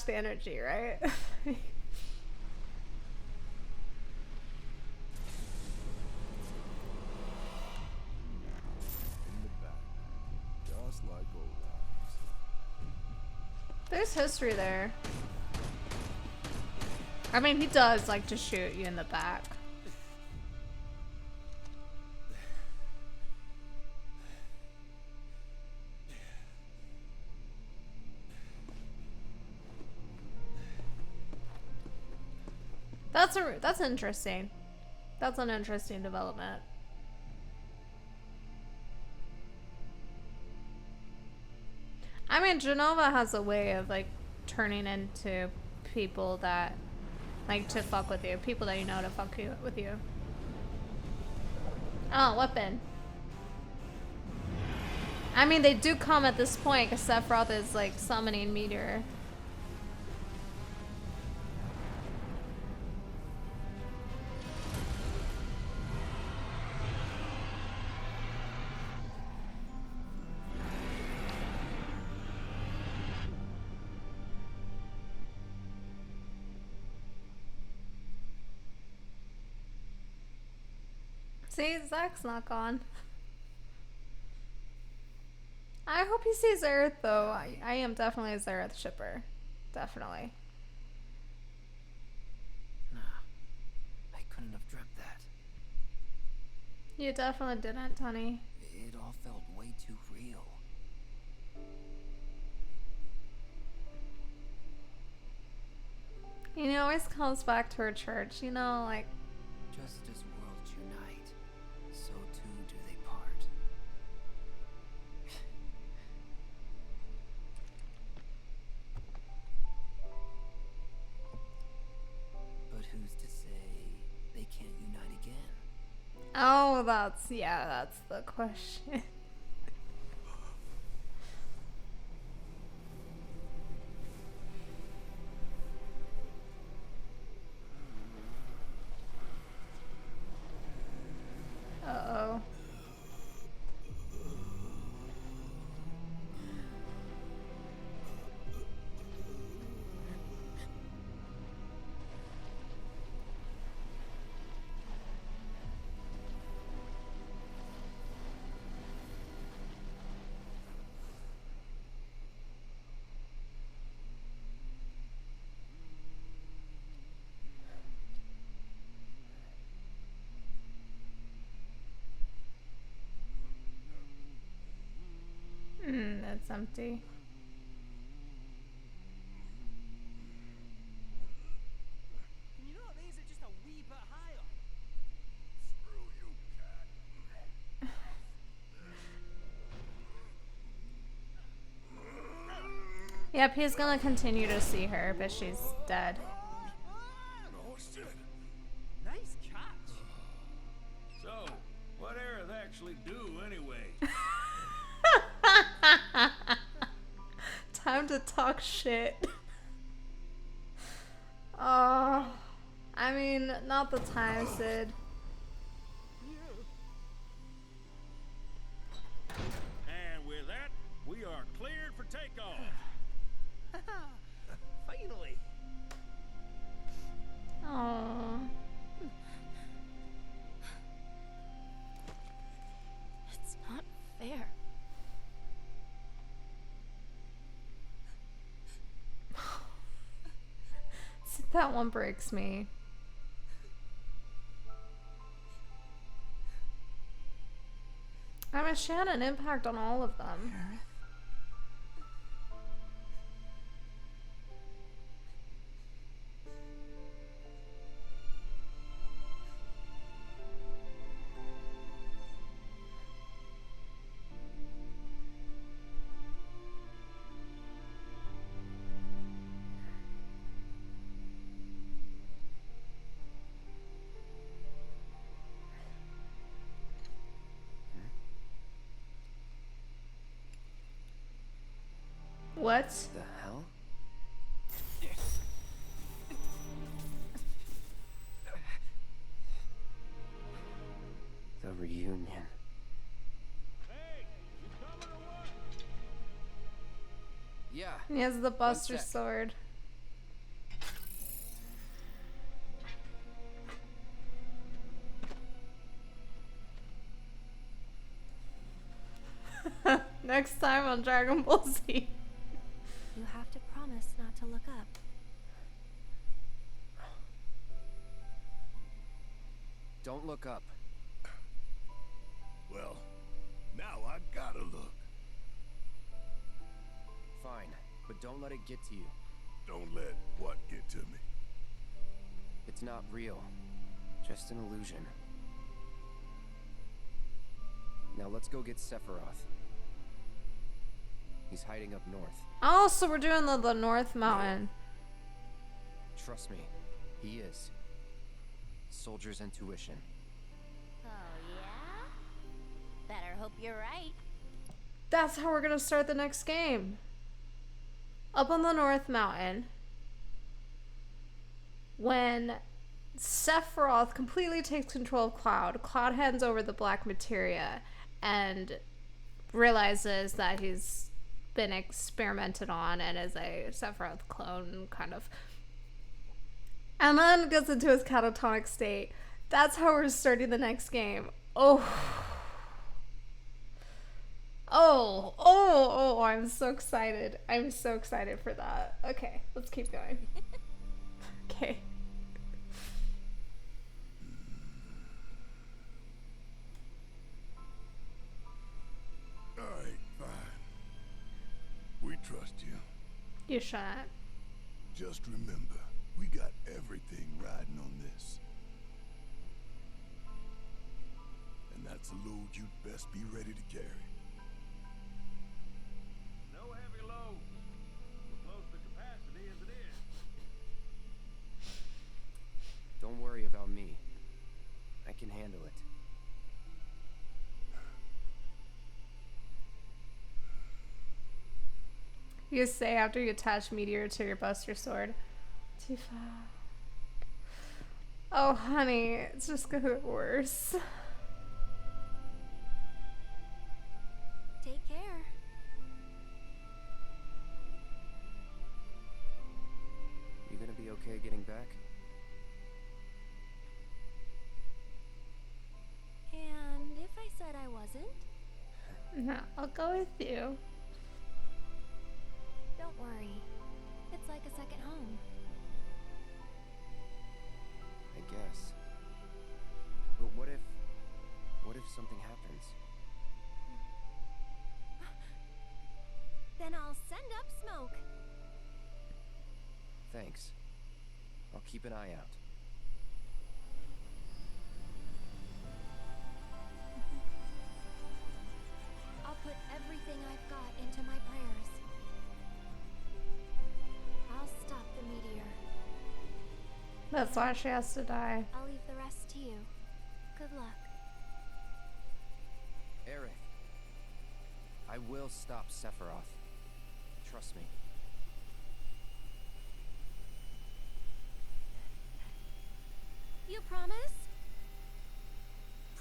the energy, right? In the back, just like old times. There's history there. I mean, he does like to shoot you in the back. That's interesting. That's an interesting development. I mean, Genova has a way of like turning into people that like to fuck with you, people that you know to fuck with you. Oh, weapon. I mean, they do come at this point because Sephiroth is like summoning Meteor. See, Zach's not gone. I hope he sees Earth, though. I am definitely a Zareth shipper. Definitely. Nah, I couldn't have dreamt that. You definitely didn't, honey. It all felt way too real. He always comes back to her church, you know, like... Just as worlds unite, so too do they part. But who's to say they can't unite again? Oh, that's the question. Uh-oh. That's empty. Can you not raise it just a wee bit higher? Screw you, cat. Yep, he's gonna continue to see her, but she's dead. Oh, shit. Nice catch. So, what Aerith actually do anyway? Time to talk shit. Oh, I mean, not the time, Sid. And with that, we are cleared for takeoff. Finally. Oh, It's not fair. that one breaks me. I mean, she had an impact on all of them. What? The hell? The reunion. Hey, you coming or what? Yeah. He has the Buster sec. Sword. Next time on Dragon Ball Z. You have to promise not to look up. Don't look up. Well, now I gotta look. Fine, but don't let it get to you. Don't let what get to me? It's not real. Just an illusion. Now let's go get Sephiroth. He's hiding up north. Oh, so we're doing the North Mountain. Trust me, he is. Soldier's intuition. Oh, yeah? Better hope you're right. That's how we're gonna start the next game. Up on the North Mountain. When Sephiroth completely takes control of Cloud, Cloud hands over the black materia and realizes that he's been experimented on and is a Sephiroth clone, kind of. And then gets into his catatonic state. That's how we're starting the next game. Oh. I'm so excited. I'm so excited for that. Okay, let's keep going. Okay. Alright, fine. We trust you. You shut up. Just remember, we got everything riding on this. And that's a load you'd best be ready to carry. No heavy loads. We're close to capacity as it is. Don't worry about me. I can handle it. You say after you attach meteor to your buster sword. Tifa. Oh, honey, it's just gonna get worse. Take care. You gonna be okay getting back? And if I said I wasn't? No, I'll go with you. Don't worry. It's like a second home. I guess. But what if something happens? Then I'll send up smoke. Thanks. I'll keep an eye out. I'll put everything I've got into my prayers. I'll stop the meteor. That's why she has to die. I'll leave the rest to you. Good luck. Aerith, I will stop Sephiroth. Trust me. You promise?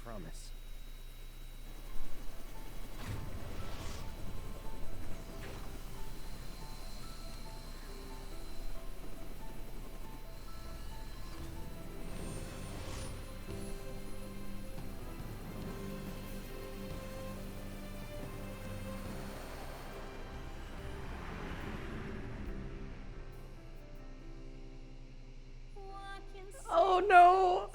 Promise. Oh no!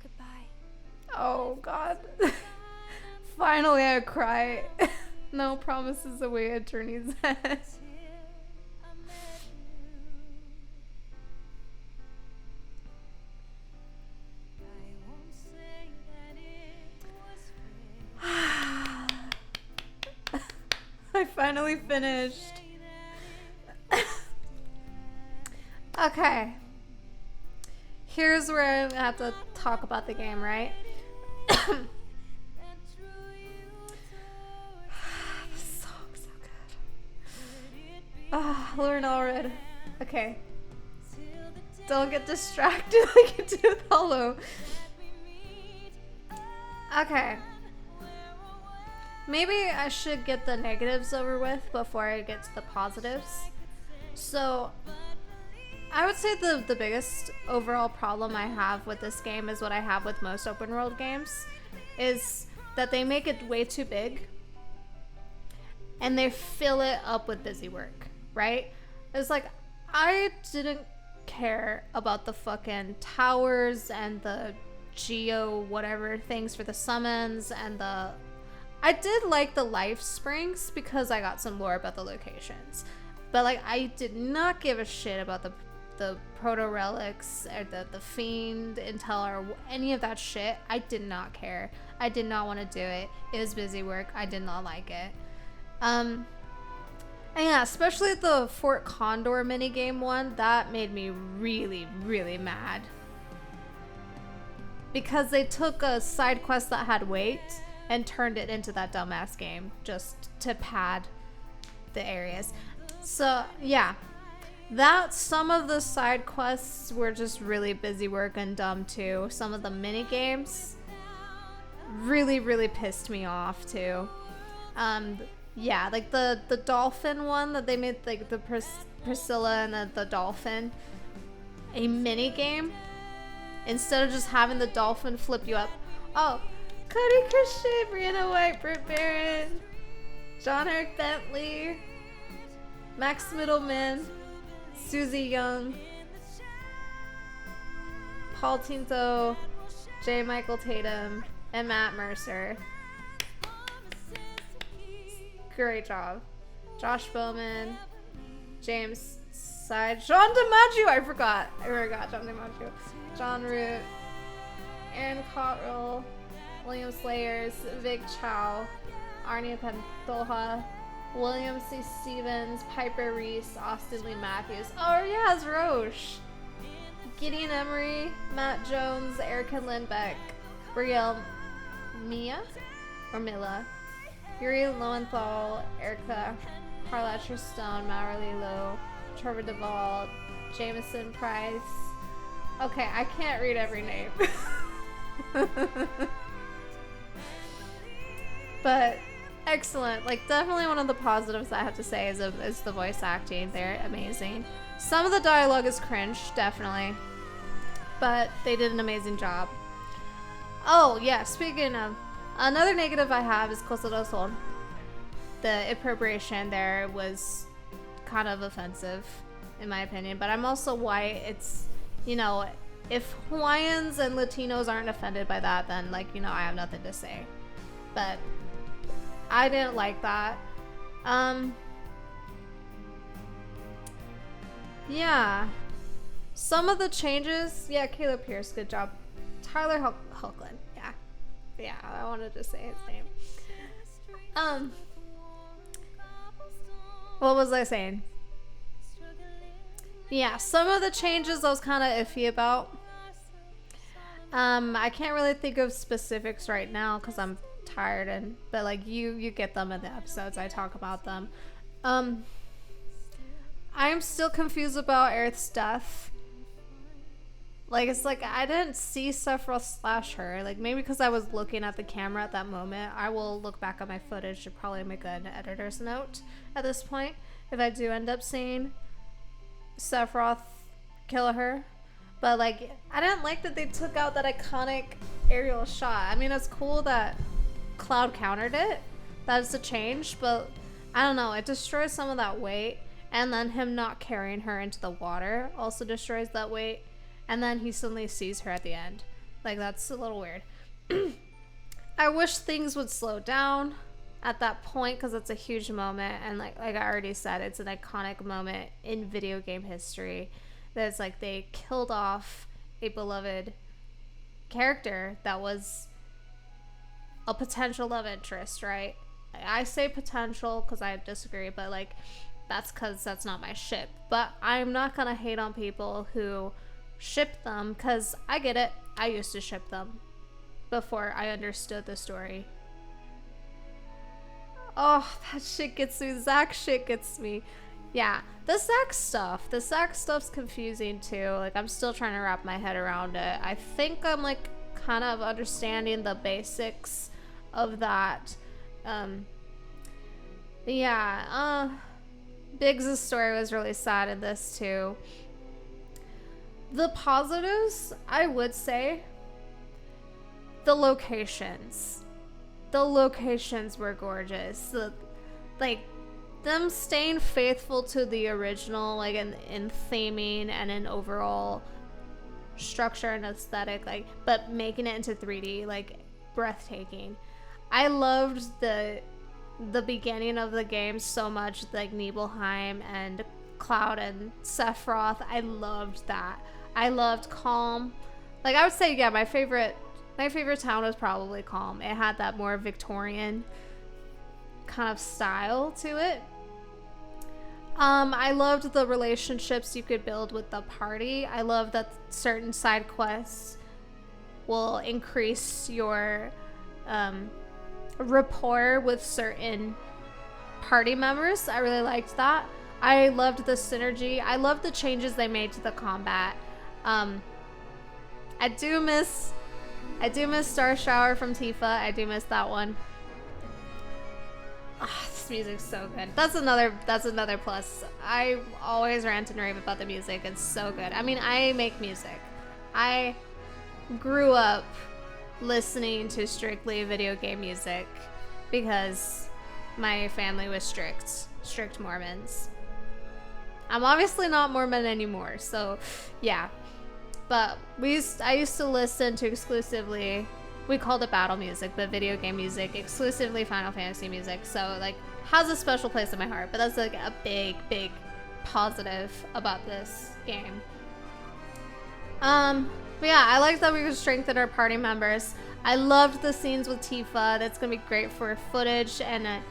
Goodbye. Oh god. Finally I cry. No promises away attorney's head. I finally finished. Okay. Here's where I have to talk about the game, right? The song's so good. Ah, Lauren Allred. Okay. Don't get distracted like you do with Hollow. Okay. Maybe I should get the negatives over with before I get to the positives. So, I would say the biggest overall problem I have with this game is what I have with most open world games, is that they make it way too big and they fill it up with busy work, right? It's like, I didn't care about the fucking towers and the geo whatever things for the summons and the... I did like the life springs because I got some lore about the locations. But like, I did not give a shit about the proto relics or the fiend intel or any of that shit. I did not care. I did not want to do it. It was busy work. I did not like it. And yeah, especially the Fort Condor minigame one, that made me really, really mad. Because they took a side quest that had weight and turned it into that dumbass game just to pad the areas. So yeah, that some of the side quests were just really busy work and dumb too. Some of the mini games really, really pissed me off too. Yeah, like the dolphin one that they made, like the Priscilla and the dolphin, a mini game. Instead of just having the dolphin flip you up. Oh, Cody Christian, Brianna White, Britt Barron, John Eric Bentley, Max Middleman, Susie Young, Paul Tinto, J. Michael Tatum, and Matt Mercer. Great job. Josh Bowman, James Side, John DiMaggio. I forgot John DiMaggio. John Root, Aaron Cottrell, William Slayers, Vic Chow, Arnie Pantoja, William C. Stevens, Piper Reese, Austin Lee Matthews. Oh yeah, it's Roche. Gideon Emery, Matt Jones, Erica Lindbeck, Brielle Mia, Yuri Lowenthal, Erica, Carla Stone, Mallory Lowe, Trevor Duvall, Jameson Price. Okay, I can't read every name. But excellent. Like, definitely one of the positives I have to say is the voice acting. They're amazing. Some of the dialogue is cringe, definitely. But they did an amazing job. Oh, yeah, speaking of, another negative I have is Cosa del Sol. The appropriation there was kind of offensive, in my opinion. But I'm also white. It's, you know, if Hawaiians and Latinos aren't offended by that, then, like, you know, I have nothing to say. But I didn't like that. Yeah. Some of the changes, yeah, Caleb Pierce, good job. Tyler Hoechlin, yeah, I wanted to say his name. What was I saying? Yeah, some of the changes I was kind of iffy about. I can't really think of specifics right now because I'm tired, but like you get them in the episodes. I talk about them. I'm still confused about Aerith's death. Like, it's like I didn't see Sephiroth slash her. Like, maybe because I was looking at the camera at that moment. I will look back at my footage to probably make an editor's note at this point if I do end up seeing Sephiroth kill her. But like, I didn't like that they took out that iconic aerial shot. I mean, it's cool that Cloud countered it. That's a change, but I don't know. It destroys some of that weight, and then him not carrying her into the water also destroys that weight. And then he suddenly sees her at the end. Like, that's a little weird. I wish things would slow down at that point because it's a huge moment. And like I already said, it's an iconic moment in video game history. That's like they killed off a beloved character that was a potential love interest, right? I say potential because I disagree, but like that's because that's not my ship. But I'm not going to hate on people who ship them because I get it. I used to ship them before I understood the story. Oh, that shit gets me. Zack shit gets me. Yeah, the Zack stuff's confusing too. Like, I'm still trying to wrap my head around it. I think I'm like kind of understanding the basics of that. Biggs' story was really sad in this too. The positives, I would say, the locations. The locations were gorgeous. Like, them staying faithful to the original, like in theming and in overall structure and aesthetic, like, but making it into 3D, like, breathtaking. I loved the beginning of the game so much, like Nibelheim and Cloud and Sephiroth. I loved that. I loved Calm. Like, I would say, yeah, my favorite town was probably Calm. It had that more Victorian kind of style to it. I loved the relationships you could build with the party. I love that certain side quests will increase your rapport with certain party members. I really liked that. I loved the synergy. I loved the changes they made to the combat. I do miss Star Shower from Tifa. I do miss that one. music's so good. That's another plus. I always rant and rave about the music. It's so good. I mean, I make music. I grew up listening to strictly video game music because my family was strict Mormons. I'm obviously not Mormon anymore, so yeah. But I used to listen to exclusively, we called it battle music, but video game music, exclusively Final Fantasy music. So like has a special place in my heart, but that's like a big positive about this game. But yeah, I like that we could strengthen our party members. I loved the scenes with Tifa. That's gonna be great for footage, and it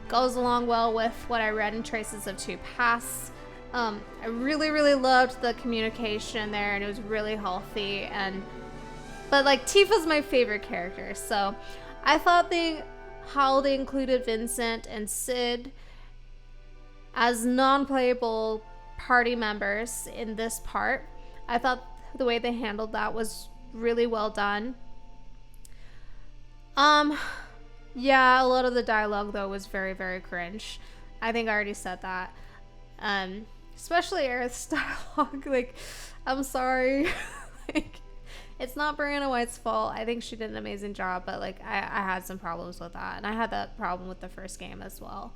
goes along well with what I read in Traces of Two Paths. I really loved the communication there, and it was really healthy. But like Tifa's my favorite character, so I thought how they included Vincent and Sid as non-playable party members in this part. I thought the way they handled that was really well done. Yeah, a lot of the dialogue though was very cringe. I think I already said that. Especially Aerith's dialogue. Like, I'm sorry. Like, it's not Brianna White's fault. I think she did an amazing job, but like I had some problems with that, and I had that problem with the first game as well.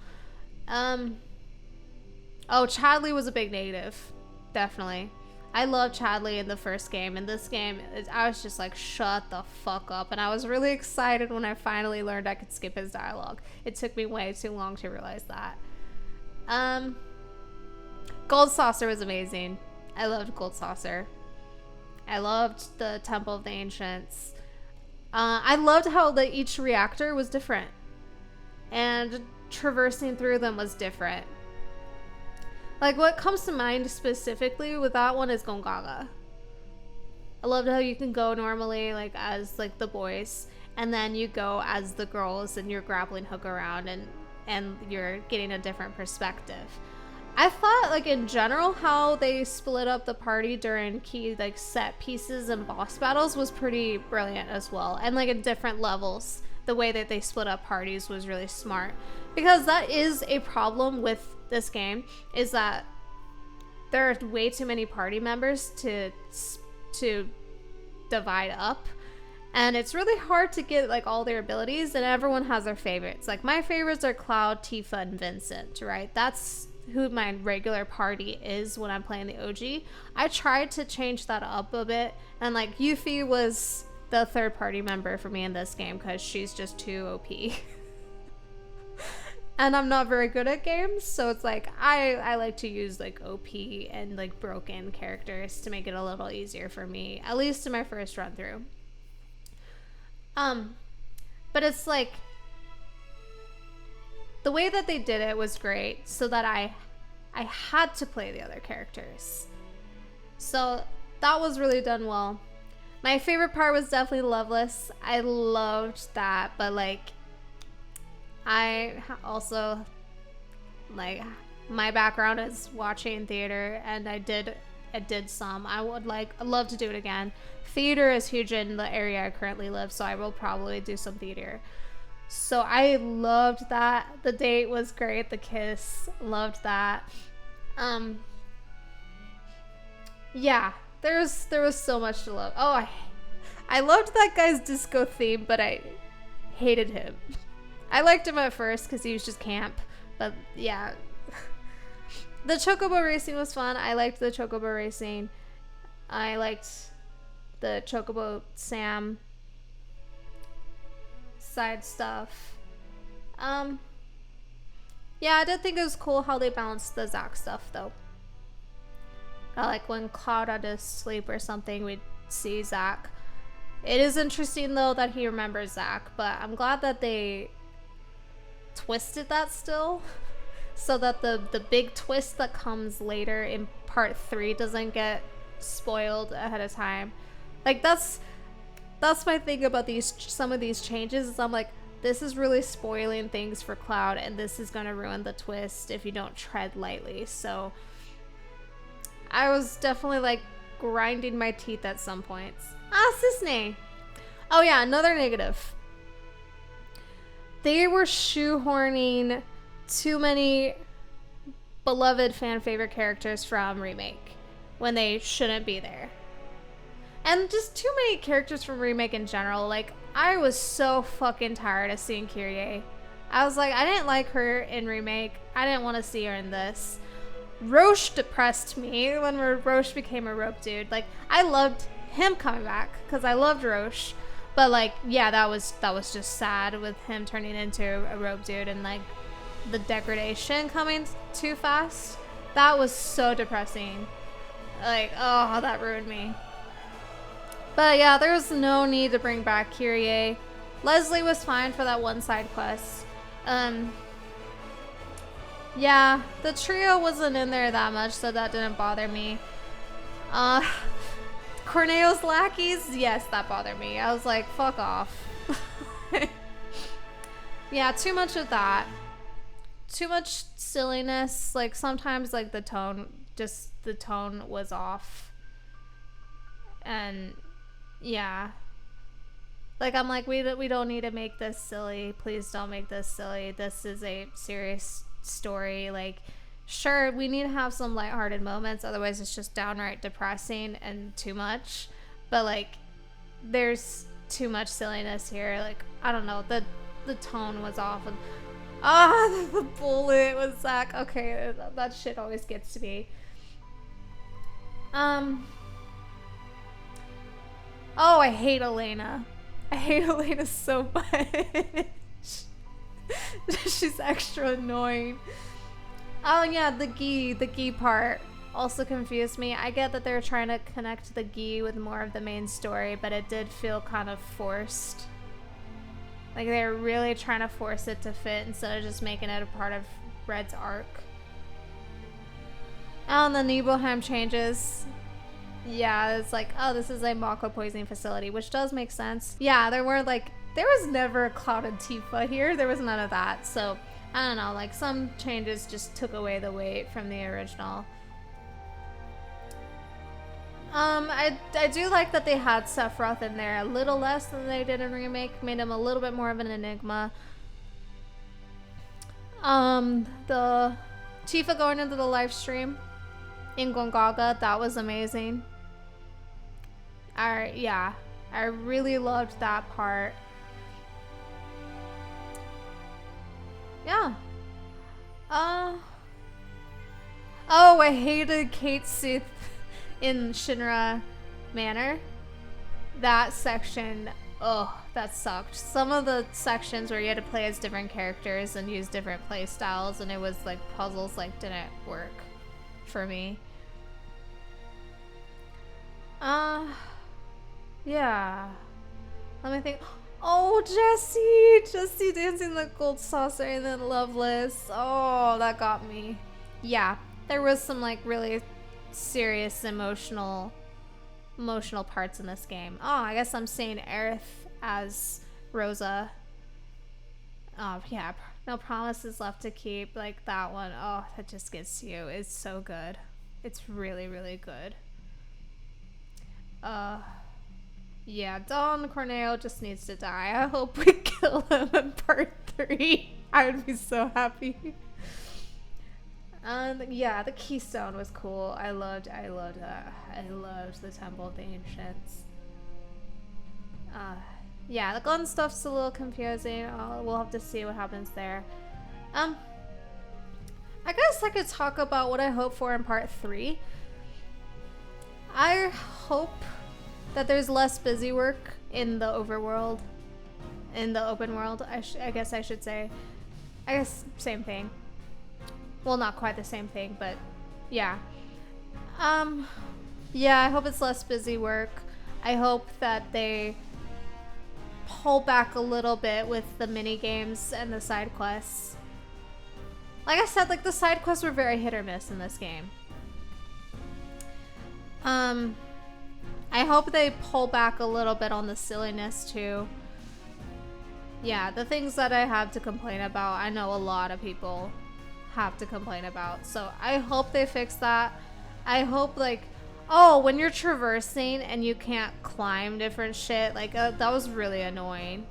Oh, Chadley was a big negative, definitely. I loved Chadley in the first game. In this game, I was just like, shut the fuck up. And I was really excited when I finally learned I could skip his dialogue. It took me way too long to realize that. Gold Saucer was amazing. I loved Gold Saucer. I loved the Temple of the Ancients. I loved how each reactor was different. And traversing through them was different. Like, what comes to mind specifically with that one is Gongaga. I loved how you can go normally, like, as, like, the boys. And then you go as the girls and you're grappling hook around and you're getting a different perspective. I thought, like, in general, how they split up the party during key, like, set pieces and boss battles was pretty brilliant as well. And, like, at different levels, the way that they split up parties was really smart. Because that is a problem with this game, is that there are way too many party members to divide up. And it's really hard to get, like, all their abilities, and everyone has their favorites. Like, my favorites are Cloud, Tifa, and Vincent, right? That's who my regular party is when I'm playing the OG. I tried to change that up a bit, and like Yuffie was the third party member for me in this game because she's just too OP. And I'm not very good at games, so it's like I like to use like OP and like broken characters to make it a little easier for me, at least in my first run through. But it's like the way that they did it was great, so that I had to play the other characters. So that was really done well. My favorite part was definitely Loveless. I loved that, but like I also, like, my background is watching theater, and I did some. I would love to do it again. Theater is huge in the area I currently live, so I will probably do some theater. So I loved that. The date was great. The kiss, loved that. Yeah, there was so much to love. Oh, I loved that guy's disco theme, but I hated him. I liked him at first because he was just camp, but yeah. The Chocobo racing was fun. I liked the Chocobo racing. I liked the Chocobo Sam side stuff. Yeah, I did think it was cool how they balanced the Zack stuff though. Like when Cloud had to sleep or something, we'd see Zack. It is interesting though that he remembers Zack, but I'm glad that they twisted that still, so that the big twist that comes later in part 3 doesn't get spoiled ahead of time. Like that's my thing about some of these changes, is I'm like, this is really spoiling things for Cloud, and this is gonna ruin the twist if you don't tread lightly. So I was definitely like grinding my teeth at some points. Cisne. Oh yeah, another negative. They were shoehorning too many beloved fan favorite characters from Remake when they shouldn't be there. And just too many characters from Remake in general. Like, I was so fucking tired of seeing Kyrie. I was like, I didn't like her in Remake. I didn't want to see her in this. Roche depressed me when Roche became a rope dude. Like, I loved him coming back because I loved Roche. But, like, yeah, that was just sad with him turning into a rope dude and, like, the degradation coming too fast. That was so depressing. Like, oh, that ruined me. But yeah, there was no need to bring back Kyrie. Leslie was fine for that one side quest. Yeah, the trio wasn't in there that much, so that didn't bother me. Corneo's lackeys, yes, that bothered me. I was like, fuck off. Yeah, too much of that. Too much silliness. Like, sometimes, like, the tone was off. And yeah, like, I'm like, we don't need to make this silly. Please don't make this silly. This is a serious story. Like, sure, we need to have some lighthearted moments, otherwise it's just downright depressing and too much. But, like, there's too much silliness here. Like, I don't know, the tone was off. And the bullet was Zach. Okay, that shit always gets to me. Oh, I hate Elena. I hate Elena so much. She's extra annoying. Oh yeah, the gi part also confused me. I get that they're trying to connect the gi with more of the main story, but it did feel kind of forced. Like, they were really trying to force it to fit instead of just making it a part of Red's arc. Oh, and the Nibelheim changes. Yeah, it's like, oh, this is a Mako poisoning facility, which does make sense. Yeah, there was never Cloud and Tifa here. There was none of that. So, I don't know, like, some changes just took away the weight from the original. I do like that they had Sephiroth in there a little less than they did in Remake. Made him a little bit more of an enigma. The Tifa going into the live stream in Gongaga, that was amazing. Yeah, I really loved that part. Yeah. Oh, I hated Kate Sith in Shinra Manor. That section, oh, that sucked. Some of the sections where you had to play as different characters and use different play styles, and it was like puzzles, like, didn't work for me. Yeah. Let me think. Oh, Jessie dancing the gold saucer and then Loveless. Oh, that got me. Yeah, there was some, like, really serious emotional parts in this game. Oh, I guess I'm seeing Aerith as Rosa. Oh, yeah, No Promises Left to Keep. Like, that one. Oh, that just gets to you. It's so good. It's really, really good. Yeah, Don Corneo just needs to die. I hope we kill him in part 3. I would be so happy. Yeah, the Keystone was cool. I loved that. I loved the Temple of the Ancients. Yeah, the gun stuff's a little confusing. We'll have to see what happens there. I guess I could talk about what I hope for in part 3. I hope that there's less busy work in the overworld, in the open world, I guess I should say. I guess same thing. Well, not quite the same thing, but yeah. Yeah, I hope it's less busy work. I hope that they pull back a little bit with the mini games and the side quests. Like I said, like, the side quests were very hit or miss in this game. I hope they pull back a little bit on the silliness too. Yeah, the things that I have to complain about, I know a lot of people have to complain about. So I hope they fix that. I hope, like, oh, when you're traversing and you can't climb different shit, like, that was really annoying.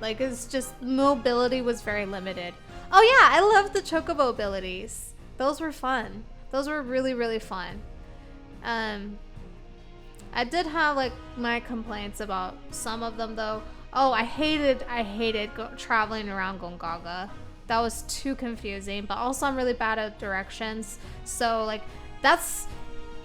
Like, it's just, mobility was very limited. Oh yeah, I love the chocobo abilities. Those were fun. Those were really, really fun. I did have like my complaints about some of them though. Oh, I hated traveling around Gongaga. That was too confusing, but also I'm really bad at directions. So like that's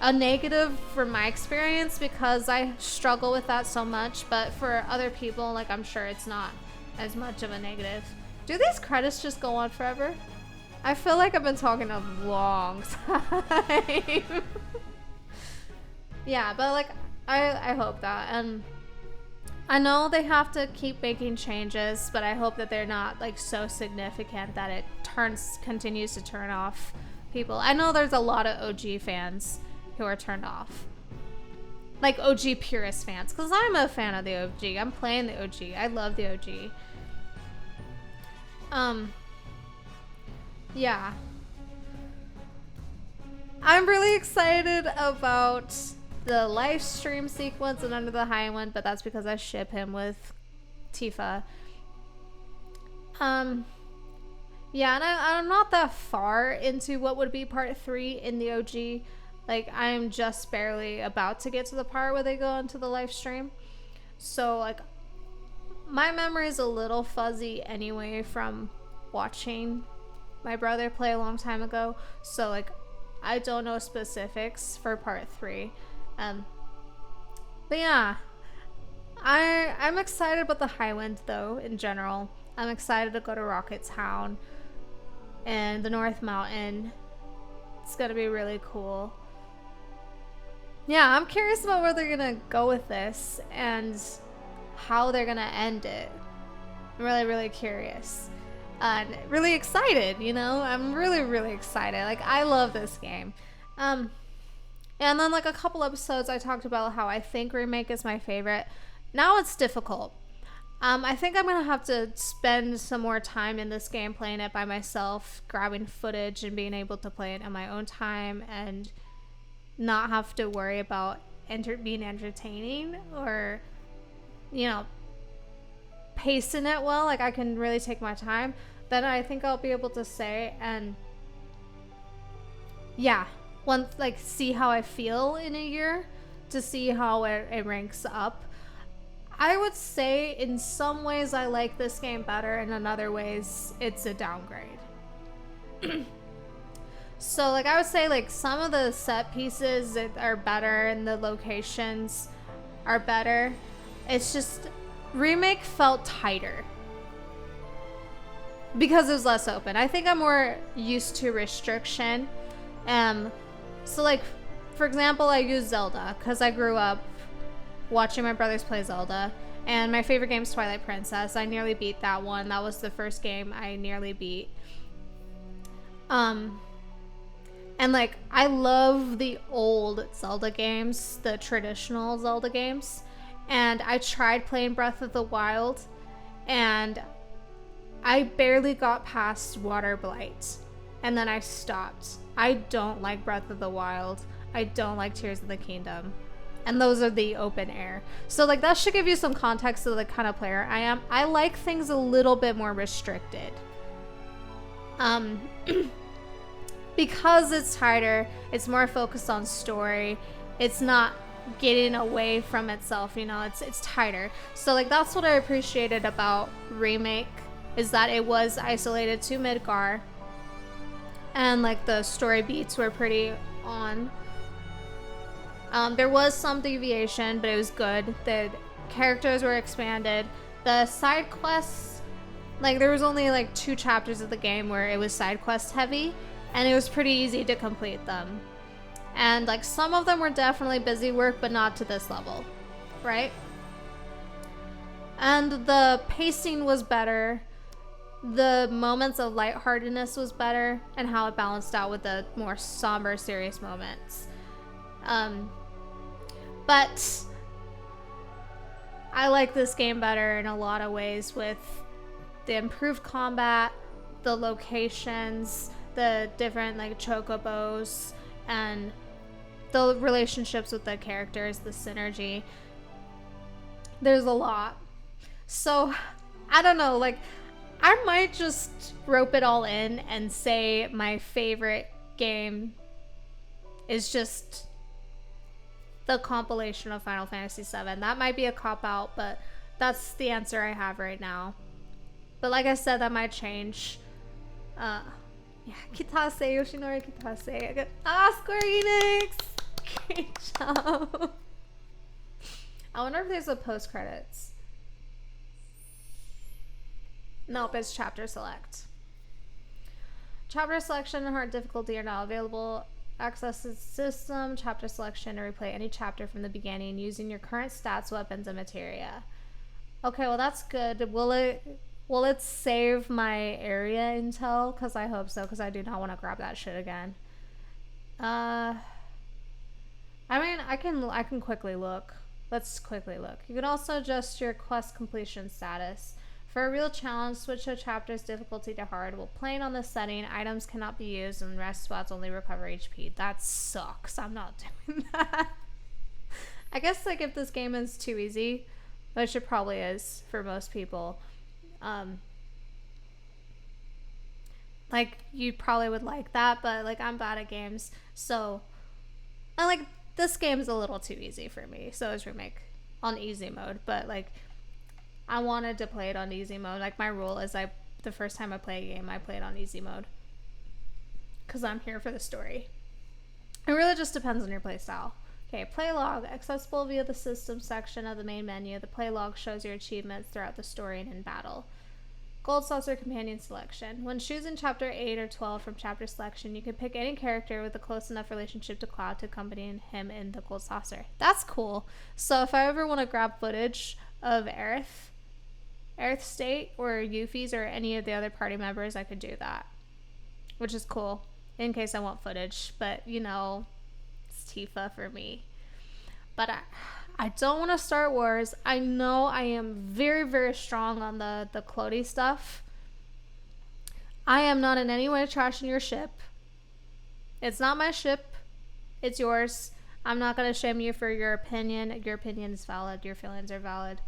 a negative for my experience because I struggle with that so much, but for other people, like I'm sure it's not as much of a negative. Do these credits just go on forever? I feel like I've been talking a long time. Yeah, but like I hope that, and I know they have to keep making changes, but I hope that they're not like so significant that it continues to turn off people. I know there's a lot of OG fans who are turned off, like OG purist fans, because I'm a fan of the OG. I'm playing the OG. I love the OG. Yeah, I'm really excited about the live stream sequence and Under the Highwind, but that's because I ship him with Tifa. Yeah, and I'm not that far into what would be part 3 in the OG. Like, I'm just barely about to get to the part where they go into the live stream. So, like, my memory is a little fuzzy anyway from watching my brother play a long time ago. So, like, I don't know specifics for part 3. But yeah, I'm excited about the Highwind though, in general. I'm excited to go to Rocket Town and the North Mountain. It's gonna be really cool. Yeah, I'm curious about where they're gonna go with this and how they're gonna end it. I'm really, really curious. And really excited, you know? I'm really, really excited. Like, I love this game. And then like a couple episodes I talked about how I think Remake is my favorite. Now it's difficult. I think I'm going to have to spend some more time in this game playing it by myself, grabbing footage and being able to play it on my own time and not have to worry about being entertaining or, you know, pacing it well. Like I can really take my time. Then I think I'll be able to say, and yeah, once like see how I feel in a year to see how it ranks up. I would say in some ways I like this game better, and in other ways it's a downgrade. So like I would say like some of the set pieces are better and the locations are better. It's just Remake felt tighter because it was less open. I think I'm more used to restriction. So like, for example, I use Zelda because I grew up watching my brothers play Zelda, and my favorite game is Twilight Princess. I nearly beat that one. That was the first game I nearly beat. And like, I love the old Zelda games, the traditional Zelda games, and I tried playing Breath of the Wild, and I barely got past Water Blight, and then I stopped. I don't like Breath of the Wild. I don't like Tears of the Kingdom. And those are the open air. So like that should give you some context of the kind of player I am. I like things a little bit more restricted. Because it's tighter, it's more focused on story. It's not getting away from itself, you know, it's tighter. So like that's what I appreciated about Remake, is that it was isolated to Midgar. And like the story beats were pretty on. There was some deviation, but it was good. The characters were expanded. The side quests, like there was only like 2 chapters of the game where it was side quest heavy, and it was pretty easy to complete them. And like some of them were definitely busy work, but not to this level, right? And the pacing was better. The moments of lightheartedness was better, and how it balanced out with the more somber, serious moments. But I like this game better in a lot of ways, with the improved combat, the locations, the different like chocobos, and the relationships with the characters, the synergy. There's a lot. So I don't know, like I might just rope it all in and say my favorite game is just the compilation of Final Fantasy VII. That might be a cop-out, but that's the answer I have right now. But like I said, that might change. Yeah, Kitase, Yoshinori Kitase. Square Enix! Great job. I wonder if there's a post-credits. Nope, it's chapter select. Chapter selection and hard difficulty are not available. Access the system, chapter selection, or replay any chapter from the beginning using your current stats, weapons, and materia. Okay, well that's good. Will it save my area intel? Because I hope so, because I do not want to grab that shit again. I mean, I can quickly look. Let's quickly look. You can also adjust your quest completion status. For a real challenge, switch a chapter's difficulty to hard. While playing on this setting, items cannot be used and rest spots only recover HP. That sucks. I'm not doing that. I guess like if this game is too easy, which it probably is for most people, like you probably would like that, but like I'm bad at games, so I like this game is a little too easy for me. So is Remake on easy mode, but like I wanted to play it on easy mode. Like my rule is the first time I play a game, I play it on easy mode. Because I'm here for the story. It really just depends on your playstyle. Okay, play log. Accessible via the system section of the main menu. The play log shows your achievements throughout the story and in battle. Gold Saucer Companion Selection. When choosing Chapter 8 or 12 from Chapter Selection, you can pick any character with a close enough relationship to Cloud to accompany him in the Gold Saucer. That's cool. So if I ever want to grab footage of Aerith State or Yuffie's or any of the other party members, I could do that, which is cool in case I want footage, but you know, it's Tifa for me. But I don't want to start wars. I know I am very, very strong on the Clody stuff. I am not in any way trashing your ship. It's not my ship. It's yours. I'm not going to shame you for your opinion. Your opinion is valid. Your feelings are valid.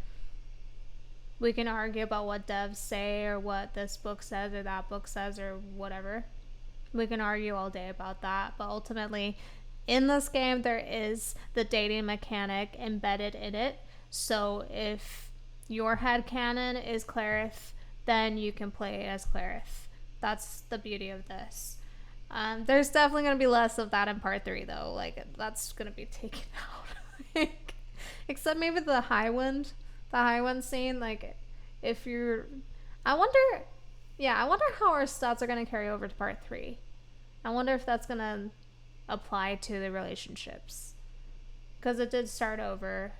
We can argue about what devs say or what this book says or that book says or whatever. We can argue all day about that. But ultimately, in this game, there is the dating mechanic embedded in it. So if your headcanon is Clarith, then you can play as Clarith. That's the beauty of this. There's definitely going to be less of that in part 3, though. Like, that's going to be taken out. Except maybe the high wind scene. Like, if you're... I wonder how our stats are going to carry over to part 3. I wonder if that's going to apply to the relationships. Because it did start over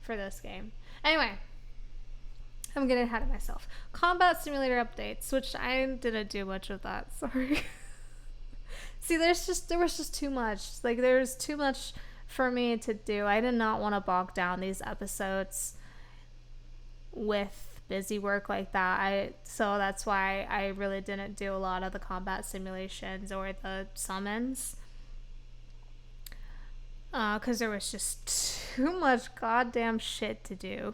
for this game. Anyway, I'm getting ahead of myself. Combat simulator updates, which I didn't do much of that. Sorry. See, there was just too much. Like, there's too much for me to do. I did not want to bog down these episodes with busy work like that. So that's why I really didn't do a lot of the combat simulations or the summons. Because there was just too much goddamn shit to do.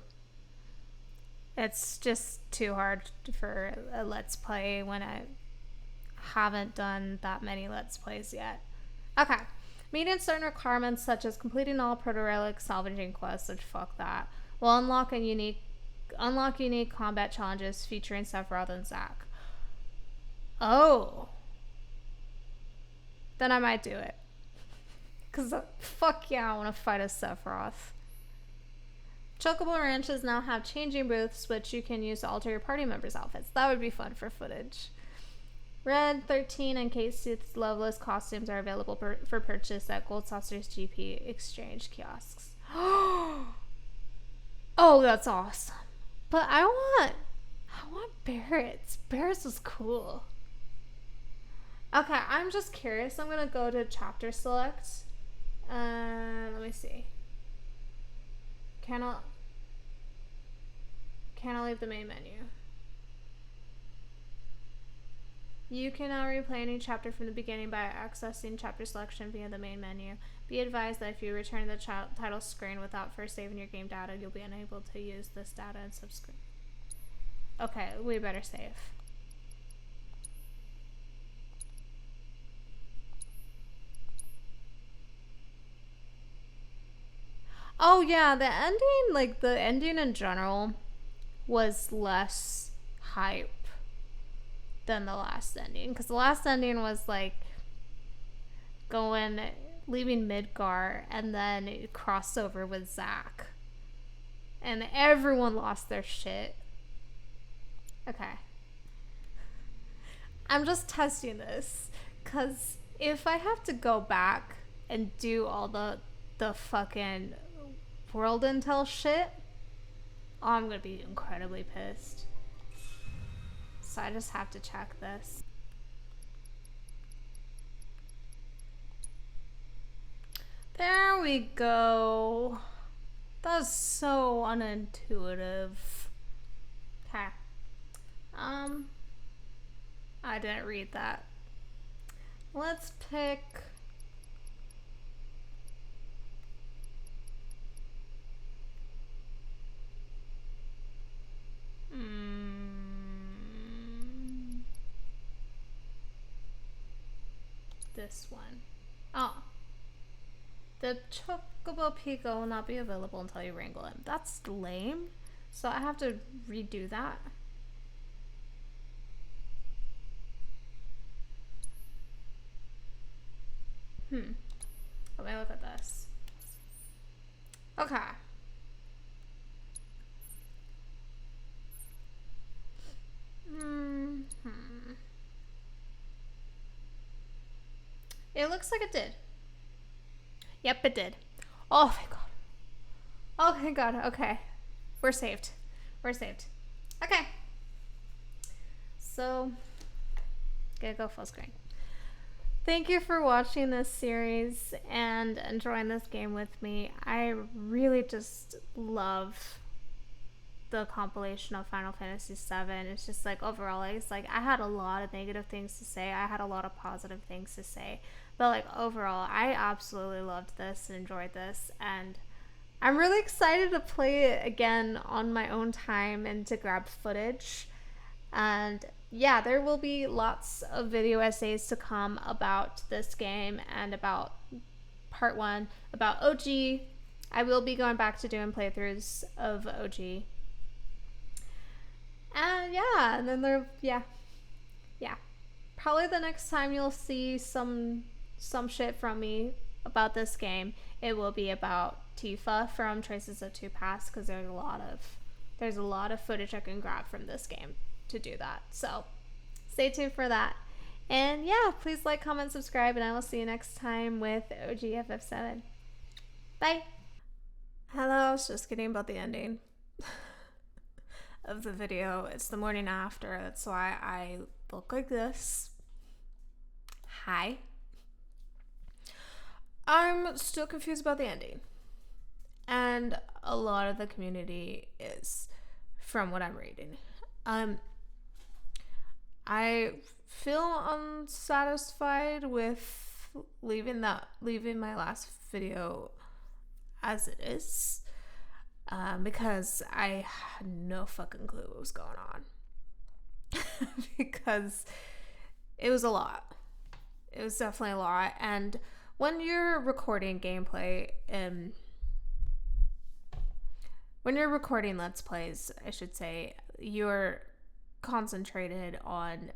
It's just too hard for a Let's Play when I haven't done that many Let's Plays yet. Okay. Meeting certain requirements such as completing all proto-relic salvaging quests, which fuck that, will unlock unique combat challenges featuring Sephiroth and Zack. Oh. Then I might do it. Because fuck yeah, I want to fight a Sephiroth. Chocobo Ranches now have changing booths, which you can use to alter your party members' outfits. That would be fun for footage. Red 13 and Kate Sooth's Loveless costumes are available for purchase at Gold Saucer's GP exchange kiosks. Oh, that's awesome. But I want Barrett's. Barrett's was cool. Okay, I'm just curious. I'm gonna go to chapter select. Let me see. Can I leave the main menu? You can now replay any chapter from the beginning by accessing chapter selection via the main menu. Be advised that if you return to the title screen without first saving your game data, you'll be unable to use this data and subscribe. Okay, we better save. Oh yeah, the ending, like the ending in general, was less hype than the last ending. Because the last ending was like leaving Midgar and then it crossed over with Zack. And everyone lost their shit. Okay. I'm just testing this. Because if I have to go back and do all the fucking world intel shit, I'm gonna be incredibly pissed. So I just have to check this. There we go. That's so unintuitive. Okay. I didn't read that. Let's pick... this one. Oh. The Chocobo Pico will not be available until you wrangle him. That's lame. So I have to redo that. Let me look at this. Okay. It looks like it did. Yep, it did. Oh, thank God. Oh, thank God. Okay. We're saved. We're saved. Okay. So, gonna go full screen. Thank you for watching this series and enjoying this game with me. I really just love the compilation of Final Fantasy VII. It's just like overall, it's like I had a lot of negative things to say. I had a lot of positive things to say. But like overall, I absolutely loved this and enjoyed this. And I'm really excited to play it again on my own time and to grab footage. And yeah, there will be lots of video essays to come about this game and about part 1, about OG. I will be going back to doing playthroughs of OG. And yeah, and then yeah. Probably the next time you'll see some shit from me about this game, it will be about Tifa from Traces of Two Paths, because there's a lot of footage I can grab from this game to do that. So stay tuned for that. And yeah, please like, comment, subscribe, and I will see you next time with OGFF7. Bye. Hello, I was just kidding about the ending of the video. It's the morning after. That's why I look like this. Hi. I'm still confused about the ending. And a lot of the community is, from what I'm reading. I feel unsatisfied with leaving my last video as it is, because I had no fucking clue what was going on. Because it was a lot. It was definitely a lot. And when you're recording gameplay, when you're recording Let's Plays, I should say, you're concentrated on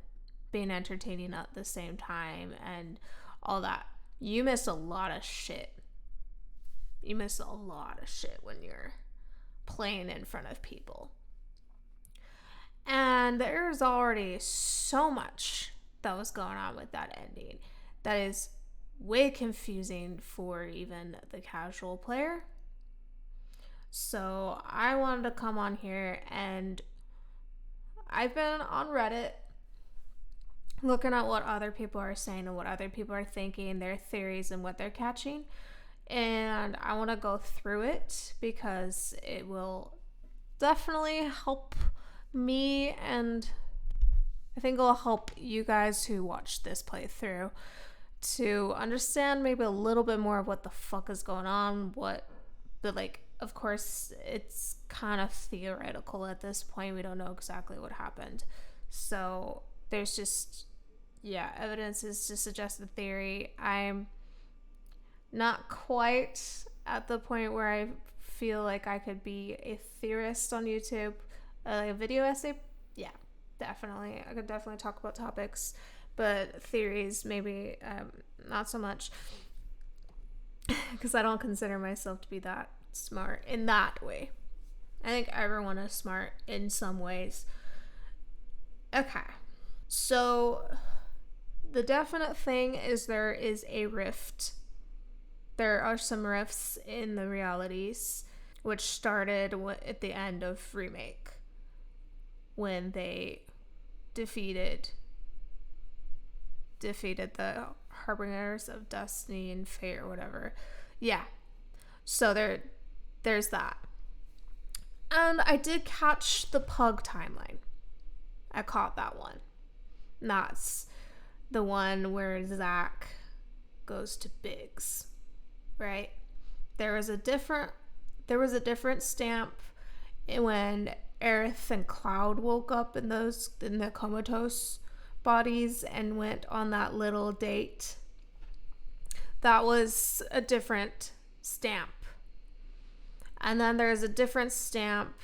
being entertaining at the same time and all that. You miss a lot of shit. You miss a lot of shit when you're playing in front of people. And there's already so much that was going on with that ending that is way confusing for even the casual player. So I wanted to come on here, and I've been on Reddit looking at what other people are saying and what other people are thinking, their theories and what they're catching. And I want to go through it because it will definitely help me, and I think it will help you guys who watch this playthrough to understand maybe a little bit more of what the fuck is going on. But like, of course, it's kind of theoretical at this point. We don't know exactly what happened. So there's just, evidence is to suggest the theory. I'm not quite at the point where I feel like I could be a theorist on YouTube. A video essay, definitely. I could definitely talk about topics, but theories, maybe not so much, because I don't consider myself to be that smart in that way. I think everyone is smart in some ways. Okay, so the definite thing is there is a rift. There are some rifts in the realities, which started at the end of Remake, when they defeated the Harbingers of Destiny and Fate or whatever. Yeah. So there's that. And I did catch the Pug timeline. I caught that one. And that's the one where Zack goes to Biggs, right? There was a different stamp when Aerith and Cloud woke up in the comatose bodies and went on that little date. That was a different stamp. And then there's a different stamp.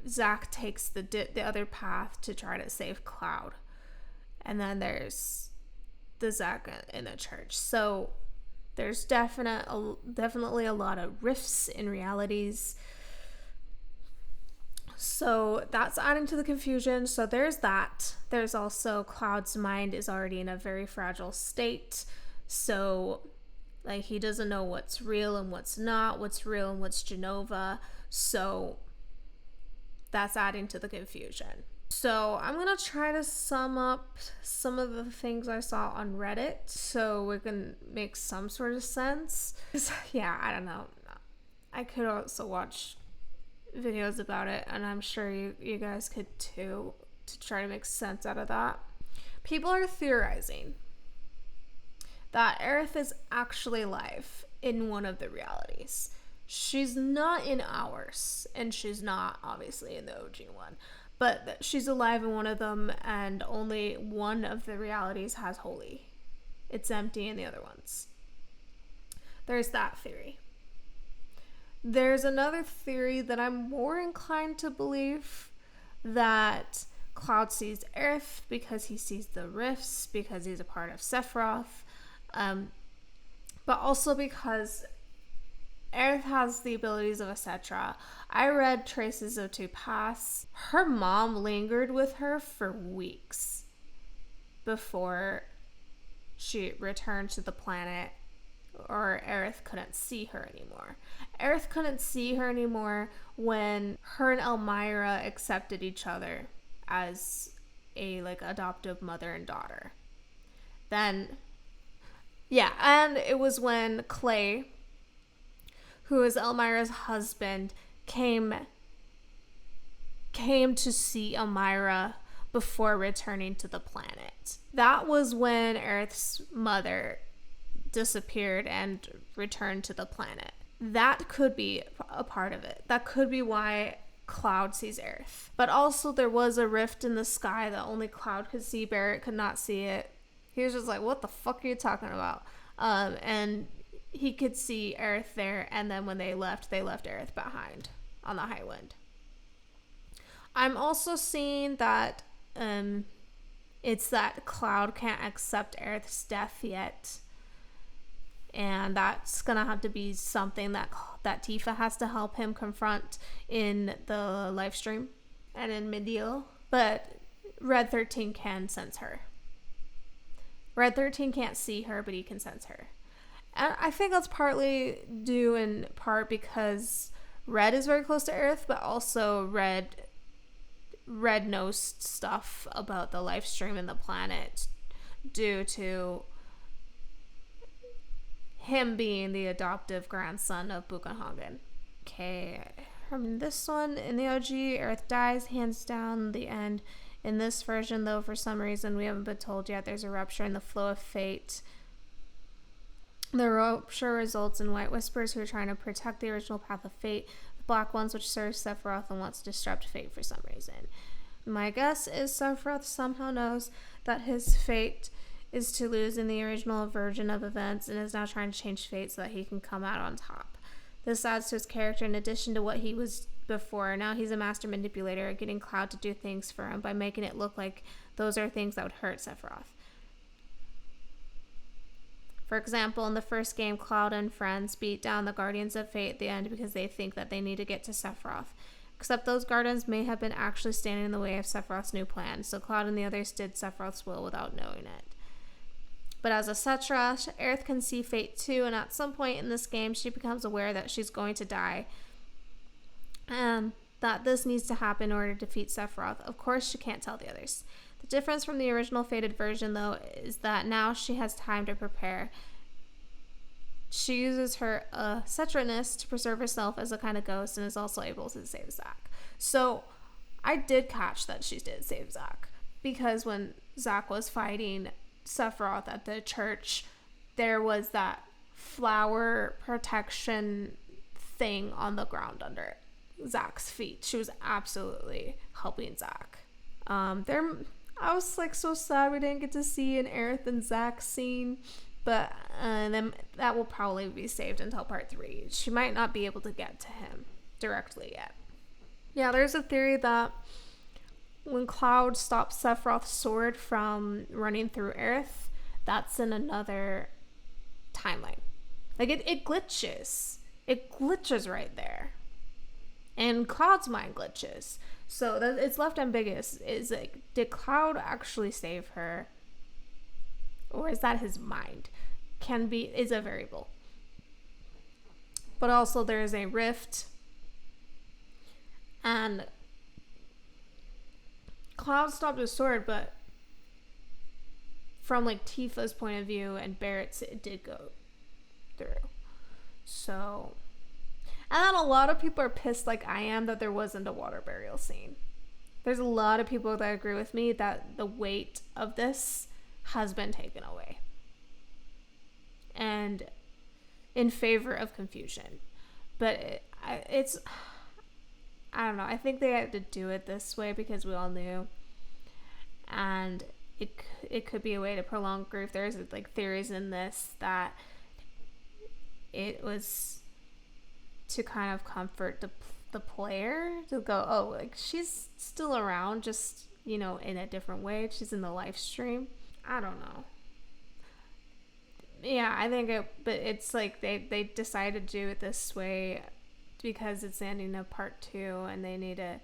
Zack takes the other path to try to save Cloud. And then there's the Zack in the church. So there's definitely a lot of rifts in realities. So that's adding to the confusion. So there's that. There's also Cloud's mind is already in a very fragile state. So like he doesn't know what's real and what's not, what's real and what's Genova. So that's adding to the confusion. So I'm going to try to sum up some of the things I saw on Reddit so we can make some sort of sense. I don't know. I could also watch videos about it, and I'm sure you guys could too, to try to make sense out of that. People are theorizing that Aerith is actually alive in one of the realities. She's not in ours, and she's not obviously in the OG one, but she's alive in one of them, and only one of the realities has holy. It's empty in the other ones. There's that theory. There's another theory that I'm more inclined to believe, that Cloud sees Aerith because he sees the rifts, because he's a part of Sephiroth, but also because Aerith has the abilities of a Cetra. I read Traces of Two Paths. Her mom lingered with her for weeks before she returned to the planet, or Aerith couldn't see her anymore. Aerith couldn't see her anymore when her and Elmira accepted each other as a adoptive mother and daughter. Then, and it was when Clay, who is Elmira's husband, came to see Elmira before returning to the planet. That was when Aerith's mother disappeared and returned to the planet. That could be a part of it. That could be why Cloud sees Aerith. But also there was a rift in the sky that only Cloud could see. Barrett could not see it. He was just like, what the fuck are you talking about? And he could see Aerith there, and then when they left Aerith behind on the High Wind. I'm also seeing that it's that Cloud can't accept Aerith's death yet. And that's going to have to be something that Tifa has to help him confront in the live stream and in Mideel. But Red 13 can sense her. Red 13 can't see her, but he can sense her. And I think that's partly due in part because Red is very close to Aerith, but also Red knows stuff about the live stream and the planet due to him being the adoptive grandson of Bugenhagen. Okay, from this one, in the OG, Aerith dies, hands down, the end. In this version, though, for some reason we haven't been told yet, there's a rupture in the flow of fate. The rupture results in White Whispers who are trying to protect the original path of fate. The black ones, which serves Sephiroth and wants to disrupt fate for some reason. My guess is Sephiroth somehow knows that his fate is to lose in the original version of events and is now trying to change fate so that he can come out on top. This adds to his character in addition to what he was before. Now he's a master manipulator, getting Cloud to do things for him by making it look like those are things that would hurt Sephiroth. For example, in the first game, Cloud and friends beat down the Guardians of Fate at the end because they think that they need to get to Sephiroth. Except those Guardians may have been actually standing in the way of Sephiroth's new plan, so Cloud and the others did Sephiroth's will without knowing it. But as a Cetra, Aerith can see fate too, and at some point in this game, she becomes aware that she's going to die. And that this needs to happen in order to defeat Sephiroth. Of course, she can't tell the others. The difference from the original fated version, though, is that now she has time to prepare. She uses her Cetra-ness to preserve herself as a kind of ghost and is also able to save Zack. So, I did catch that she did save Zack. Because when Zack was fighting Sephiroth at the church, there was that flower protection thing on the ground under Zack's feet. She was absolutely helping Zack. I was like so sad we didn't get to see an Aerith and Zack scene, but then that will probably be saved until part 3. She might not be able to get to him directly yet. Yeah, there's a theory that when Cloud stops Sephiroth's sword from running through Aerith, that's in another timeline. Like it glitches. It glitches right there. And Cloud's mind glitches. So it's left ambiguous. Is like, did Cloud actually save her? Or is that his mind? Is a variable. But also there is a rift. And Cloud stopped his sword, but from like Tifa's point of view and Barrett's, it did go through. So, and then a lot of people are pissed like I am that there wasn't a water burial scene. There's a lot of people that agree with me that the weight of this has been taken away. And in favor of confusion. But it's I don't know. I think they had to do it this way because we all knew. And it could be a way to prolong grief. There's like theories in this that it was to kind of comfort the player to go, oh, like she's still around, just, you know, in a different way. She's in the live stream. I don't know. Yeah, I think but it's like they decided to do it this way because it's the ending of part 2 and they need to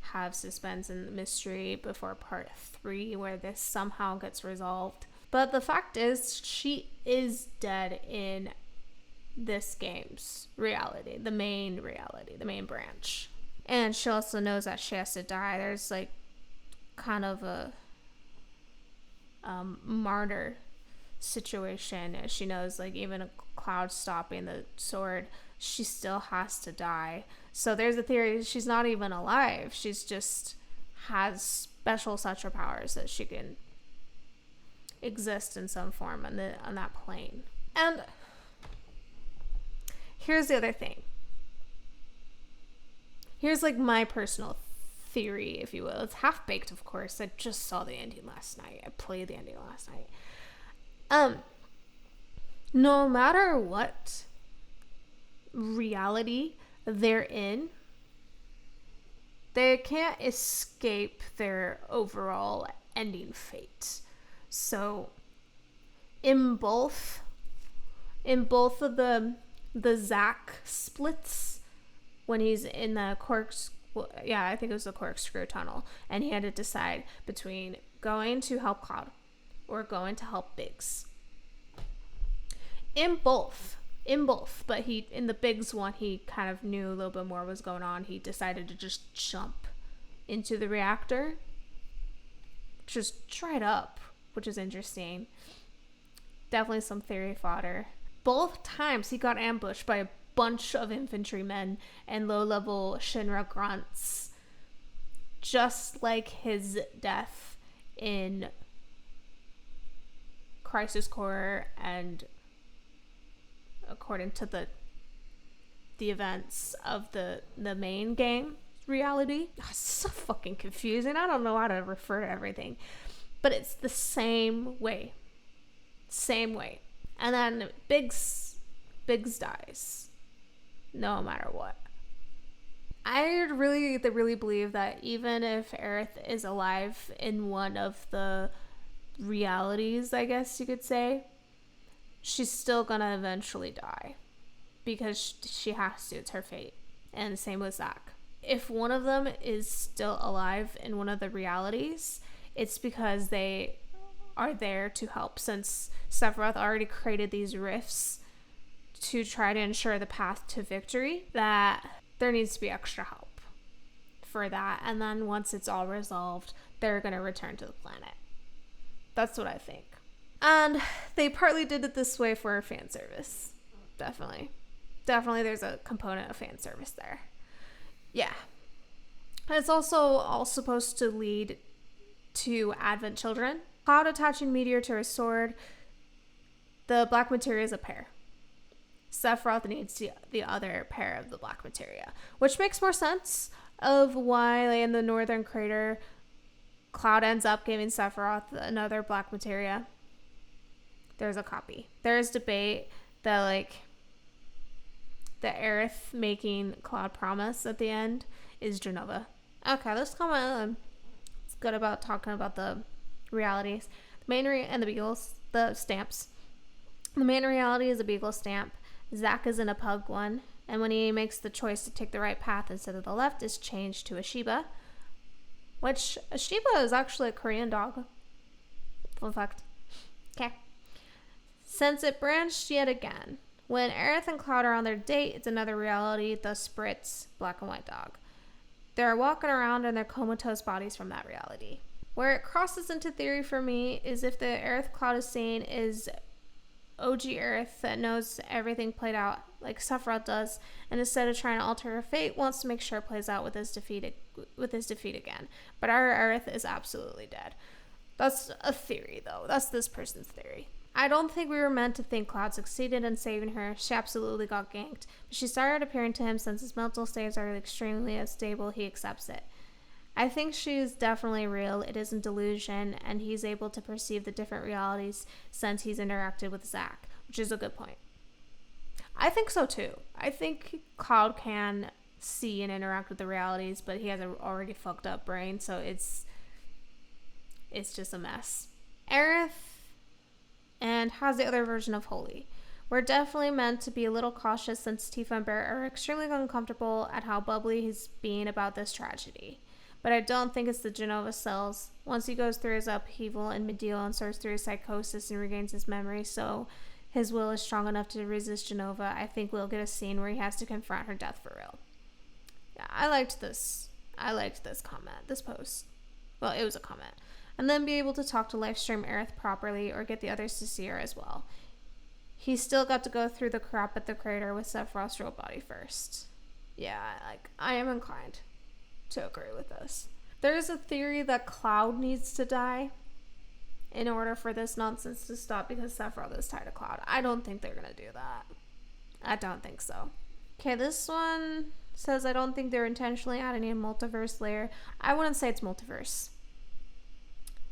have suspense and mystery before part 3 where this somehow gets resolved. But the fact is, she is dead in this game's reality, the main branch. And she also knows that she has to die. There's like kind of a martyr situation. She knows like even a Cloud stopping the sword, she still has to die. So there's a theory she's not even alive. She's just has special Cetra powers that she can exist in some form on that plane. And here's the other thing. Here's like my personal theory, if you will. It's half-baked, of course. I just saw the ending last night. I played the ending last night. No matter what reality they're in, they can't escape their overall ending fate. So in both of the Zack splits, when he's in the I think it was the corkscrew tunnel, and he had to decide between going to help Cloud or going to help Biggs. In both, but in the Biggs one, he kind of knew a little bit more was going on. He decided to just jump into the reactor, just straight up, which is interesting. Definitely some theory fodder. Both times he got ambushed by a bunch of infantrymen and low-level Shinra grunts, just like his death in Crisis Core and according to the the events of the main game reality. It's so fucking confusing. I don't know how to refer to everything, but it's the same way. And then Biggs dies, no matter what. I really believe that even if Aerith is alive in one of the realities, I guess you could say, she's still gonna eventually die because she has to. It's her fate. And same with Zack. If one of them is still alive in one of the realities, it's because they are there to help, since Sephiroth already created these rifts to try to ensure the path to victory, that there needs to be extra help for that. And then once it's all resolved, they're going to return to the planet. That's what I think. And they partly did it this way for fan service. Definitely there's a component of fan service there. Yeah. And it's also all supposed to lead to Advent Children. Cloud attaching Meteor to her sword. The black materia is a pair. Sephiroth needs the other pair of the black materia, which makes more sense of why in the northern crater Cloud ends up giving Sephiroth another black materia. There's a copy. There's debate that like the Aerith making Cloud promise at the end is Genova. Okay, let's comment on. It's good about talking about the realities. The main and the beagles, the stamps. The main reality is a beagle stamp. Zack is in a pug one, and when he makes the choice to take the right path instead of the left, is changed to a Shiba, which a Shiba is actually a Korean dog. Fun fact. Okay. Since it branched yet again, when Aerith and Cloud are on their date, it's another reality, the Spritz black and white dog. They're walking around in their comatose bodies from that reality. Where it crosses into theory for me is if the Aerith Cloud is seeing is OG Aerith that knows everything played out like Sephiroth does, and instead of trying to alter her fate, wants to make sure it plays out with his defeat again. But our Aerith is absolutely dead. That's a theory, though. That's this person's theory. I don't think we were meant to think Cloud succeeded in saving her. She absolutely got ganked. But she started appearing to him since his mental states are extremely unstable. He accepts it. I think she is definitely real. It isn't delusion, and he's able to perceive the different realities since he's interacted with Zack, which is a good point. I think so too. I think Cloud can see and interact with the realities, but he has an already fucked up brain, so it's just a mess. Aerith and has the other version of Holy. We're definitely meant to be a little cautious since Tifa and Barrett are extremely uncomfortable at how bubbly he's being about this tragedy. But I don't think it's the Genova cells. Once he goes through his upheaval in Medial and sorts through his psychosis and regains his memory, so his will is strong enough to resist Genova, I think we'll get a scene where he has to confront her death for real. Yeah, I liked this comment, this post. Well, it was a comment. And then be able to talk to Livestream Aerith properly or get the others to see her as well. He still got to go through the crap at the crater with Sephiroth's real body first. Yeah, I am inclined to agree with this. There is a theory that Cloud needs to die in order for this nonsense to stop because Sephiroth is tied to Cloud. I don't think they're gonna do that. I don't think so. Okay, this one says I don't think they're intentionally adding a multiverse layer. I wouldn't say it's multiverse.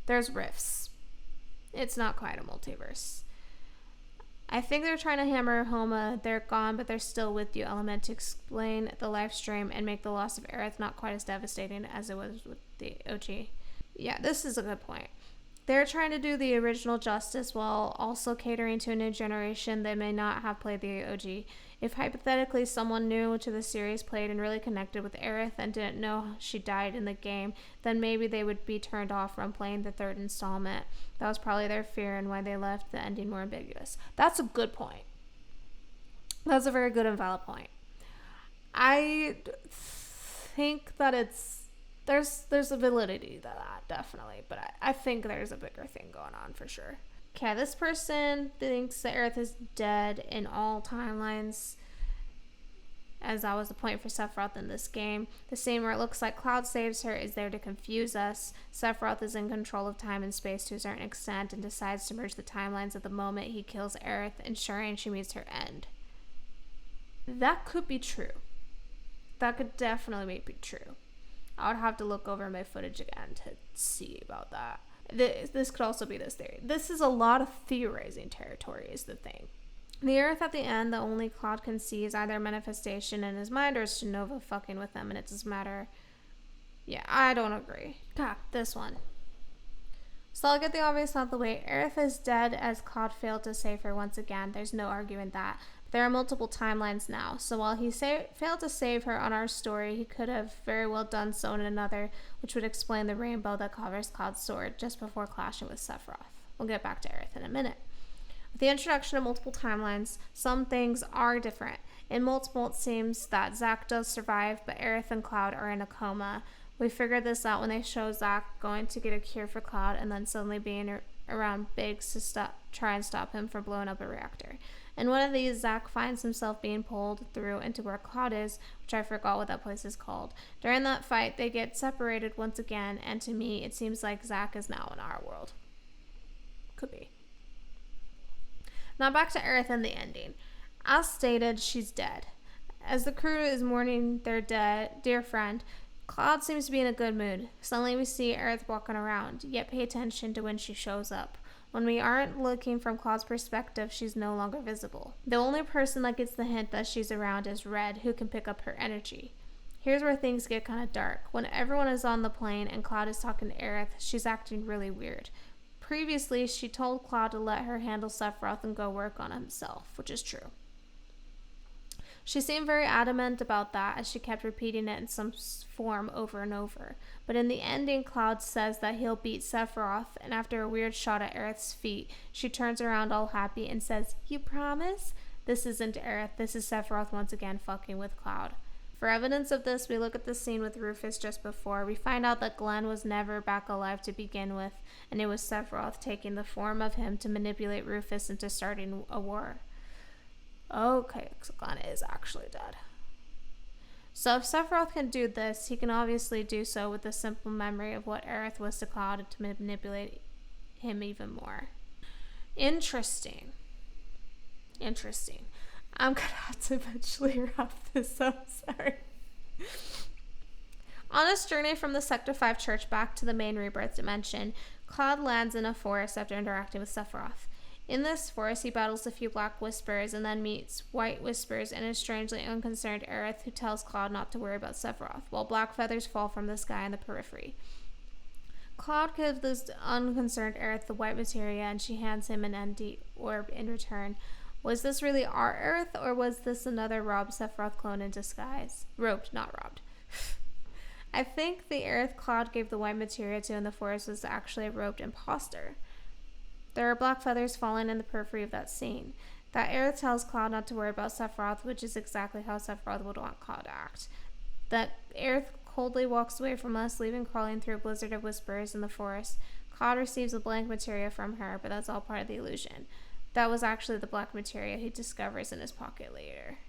There's rifts. It's not quite a multiverse. I think they're trying to hammer home they're gone, but they're still with you element to explain the live stream and make the loss of Aerith not quite as devastating as it was with the OG. Yeah, this is a good point. They're trying to do the original justice while also catering to a new generation that may not have played the OG. If hypothetically someone new to the series played and really connected with Aerith and didn't know she died in the game, then maybe they would be turned off from playing the third installment. That was probably their fear and why they left the ending more ambiguous. That's a good point. That's a very good and valid point. I think that there's a validity to that, definitely, but I think there's a bigger thing going on for sure. Okay, this person thinks that Aerith is dead in all timelines, as that was the point for Sephiroth in this game. The scene where it looks like Cloud saves her is there to confuse us. Sephiroth is in control of time and space to a certain extent and decides to merge the timelines at the moment he kills Aerith, ensuring she meets her end. That could be true. That could definitely be true. I would have to look over my footage again to see about that. This could also be this theory. This is a lot of theorizing territory is the thing. The Earth at the end, the only Claude can see is either a manifestation in his mind or is Genova fucking with him, and it doesn't matter. Yeah, I don't agree. God, this one. So I'll get the obvious out of the way. Aerith is dead as Claude failed to save her once again. There's no arguing that. There are multiple timelines now, so while he failed to save her on our story, he could have very well done so in another, which would explain the rainbow that covers Cloud's sword just before clashing with Sephiroth. We'll get back to Aerith in a minute. With the introduction of multiple timelines, some things are different. In multiple, it seems that Zack does survive, but Aerith and Cloud are in a coma. We figured this out when they show Zack going to get a cure for Cloud and then suddenly being around Biggs to try and stop him from blowing up a reactor. In one of these, Zack finds himself being pulled through into where Cloud is, which I forgot what that place is called. During that fight, they get separated once again, and to me, it seems like Zack is now in our world. Could be. Now back to Aerith and the ending. As stated, she's dead. As the crew is mourning their dear friend, Cloud seems to be in a good mood. Suddenly we see Aerith walking around, yet pay attention to when she shows up. When we aren't looking from Cloud's perspective, she's no longer visible. The only person that gets the hint that she's around is Red, who can pick up her energy. Here's where things get kind of dark. When everyone is on the plane and Cloud is talking to Aerith, she's acting really weird. Previously, she told Cloud to let her handle Sephiroth and go work on himself, which is true. She seemed very adamant about that as she kept repeating it in some form over and over. But in the ending, Cloud says that he'll beat Sephiroth, and after a weird shot at Aerith's feet, she turns around all happy and says, "You promise?" This isn't Aerith, this is Sephiroth once again fucking with Cloud. For evidence of this, we look at the scene with Rufus just before. We find out that Glenn was never back alive to begin with, and it was Sephiroth taking the form of him to manipulate Rufus into starting a war. Okay, so Glenn is actually dead. So if Sephiroth can do this, he can obviously do so with the simple memory of what Aerith was to Cloud to manipulate him even more. Interesting. I'm gonna have to eventually wrap this up, sorry. On his journey from the Sector 5 church back to the main Rebirth dimension, Cloud lands in a forest after interacting with Sephiroth. In this forest, he battles a few black whispers and then meets white whispers and a strangely unconcerned Aerith who tells Cloud not to worry about Sephiroth, while black feathers fall from the sky in the periphery. Cloud gives this unconcerned Aerith the white materia and she hands him an empty orb in return. Was this really our Aerith, or was this another robbed Sephiroth clone in disguise? Roped, not robbed. I think the Aerith Cloud gave the white materia to in the forest was actually a roped imposter. There are black feathers falling in the periphery of that scene. That Aerith tells Cloud not to worry about Sephiroth, which is exactly how Sephiroth would want Cloud to act. That Aerith coldly walks away from us, leaving crawling through a blizzard of whispers in the forest. Cloud receives a blank materia from her, but that's all part of the illusion. That was actually the black materia he discovers in his pocket later.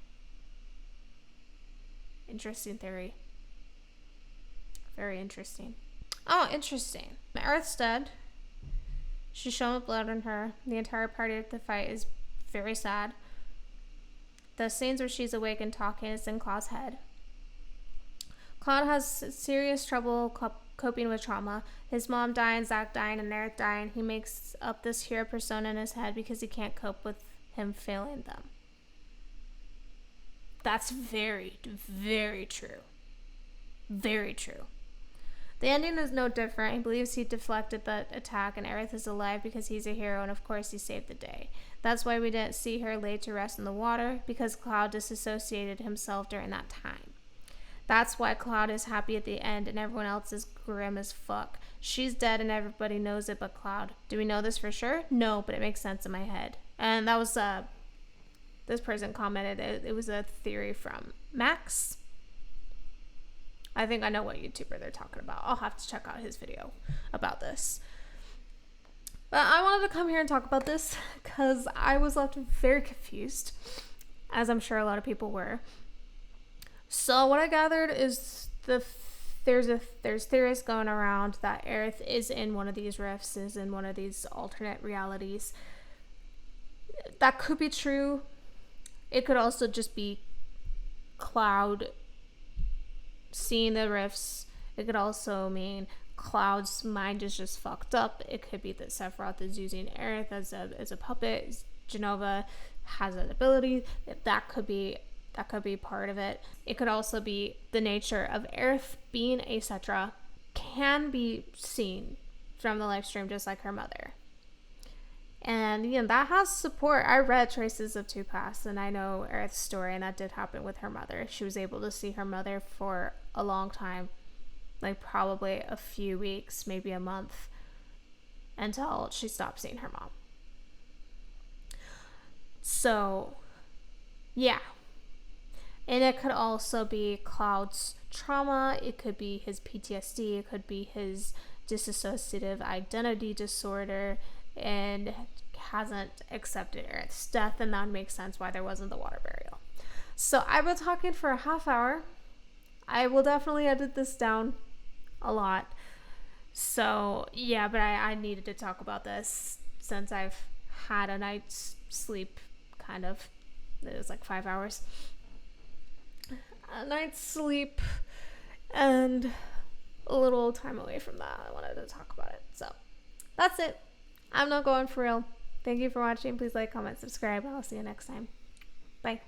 Interesting theory. Very interesting. Oh, interesting. Aerith's dead. She's shown with blood on her. The entire party at the fight is very sad. The scenes where she's awake and talking is in Cloud's head. Cloud has serious trouble coping with trauma. His mom dying, Zack dying, and Aerith dying. He makes up this hero persona in his head because he can't cope with him failing them. That's very, very true. Very true. The ending is no different. He believes he deflected the attack and Aerith is alive because he's a hero and of course he saved the day. That's why we didn't see her laid to rest in the water, because Cloud disassociated himself during that time. That's why Cloud is happy at the end and everyone else is grim as fuck. She's dead and everybody knows it but Cloud. Do we know this for sure? No, but it makes sense in my head. And that was, this person commented, it was a theory from Max. I think I know what YouTuber they're talking about. I'll have to check out his video about this. But I wanted to come here and talk about this because I was left very confused, as I'm sure a lot of people were. So what I gathered is there's theories going around that Aerith is in one of these rifts, is in one of these alternate realities. That could be true. It could also just be Cloud seeing the rifts. It could also mean Cloud's mind is just fucked up. It could be that Sephiroth is using Aerith as a puppet. Genova has that ability. That could be part of it. It could also be the nature of Aerith being a Cetra can be seen from the live stream just like her mother. And that has support. I read Traces of Two Paths, and I know Aerith's story, and that did happen with her mother. She was able to see her mother for a long time, like probably a few weeks, maybe a month, until she stopped seeing her mom. So, yeah. And it could also be Cloud's trauma. It could be his PTSD. It could be his dissociative identity disorder, and hasn't accepted Aerith's death, and that makes sense why there wasn't the water burial. So I've been talking for a half hour. I will definitely edit this down a lot. So yeah, but I needed to talk about this since I've had a night's sleep, kind of. It was like 5 hours. A night's sleep and a little time away from that. I wanted to talk about it. So that's it. I'm not going for real. Thank you for watching. Please like, comment, subscribe. I'll see you next time. Bye.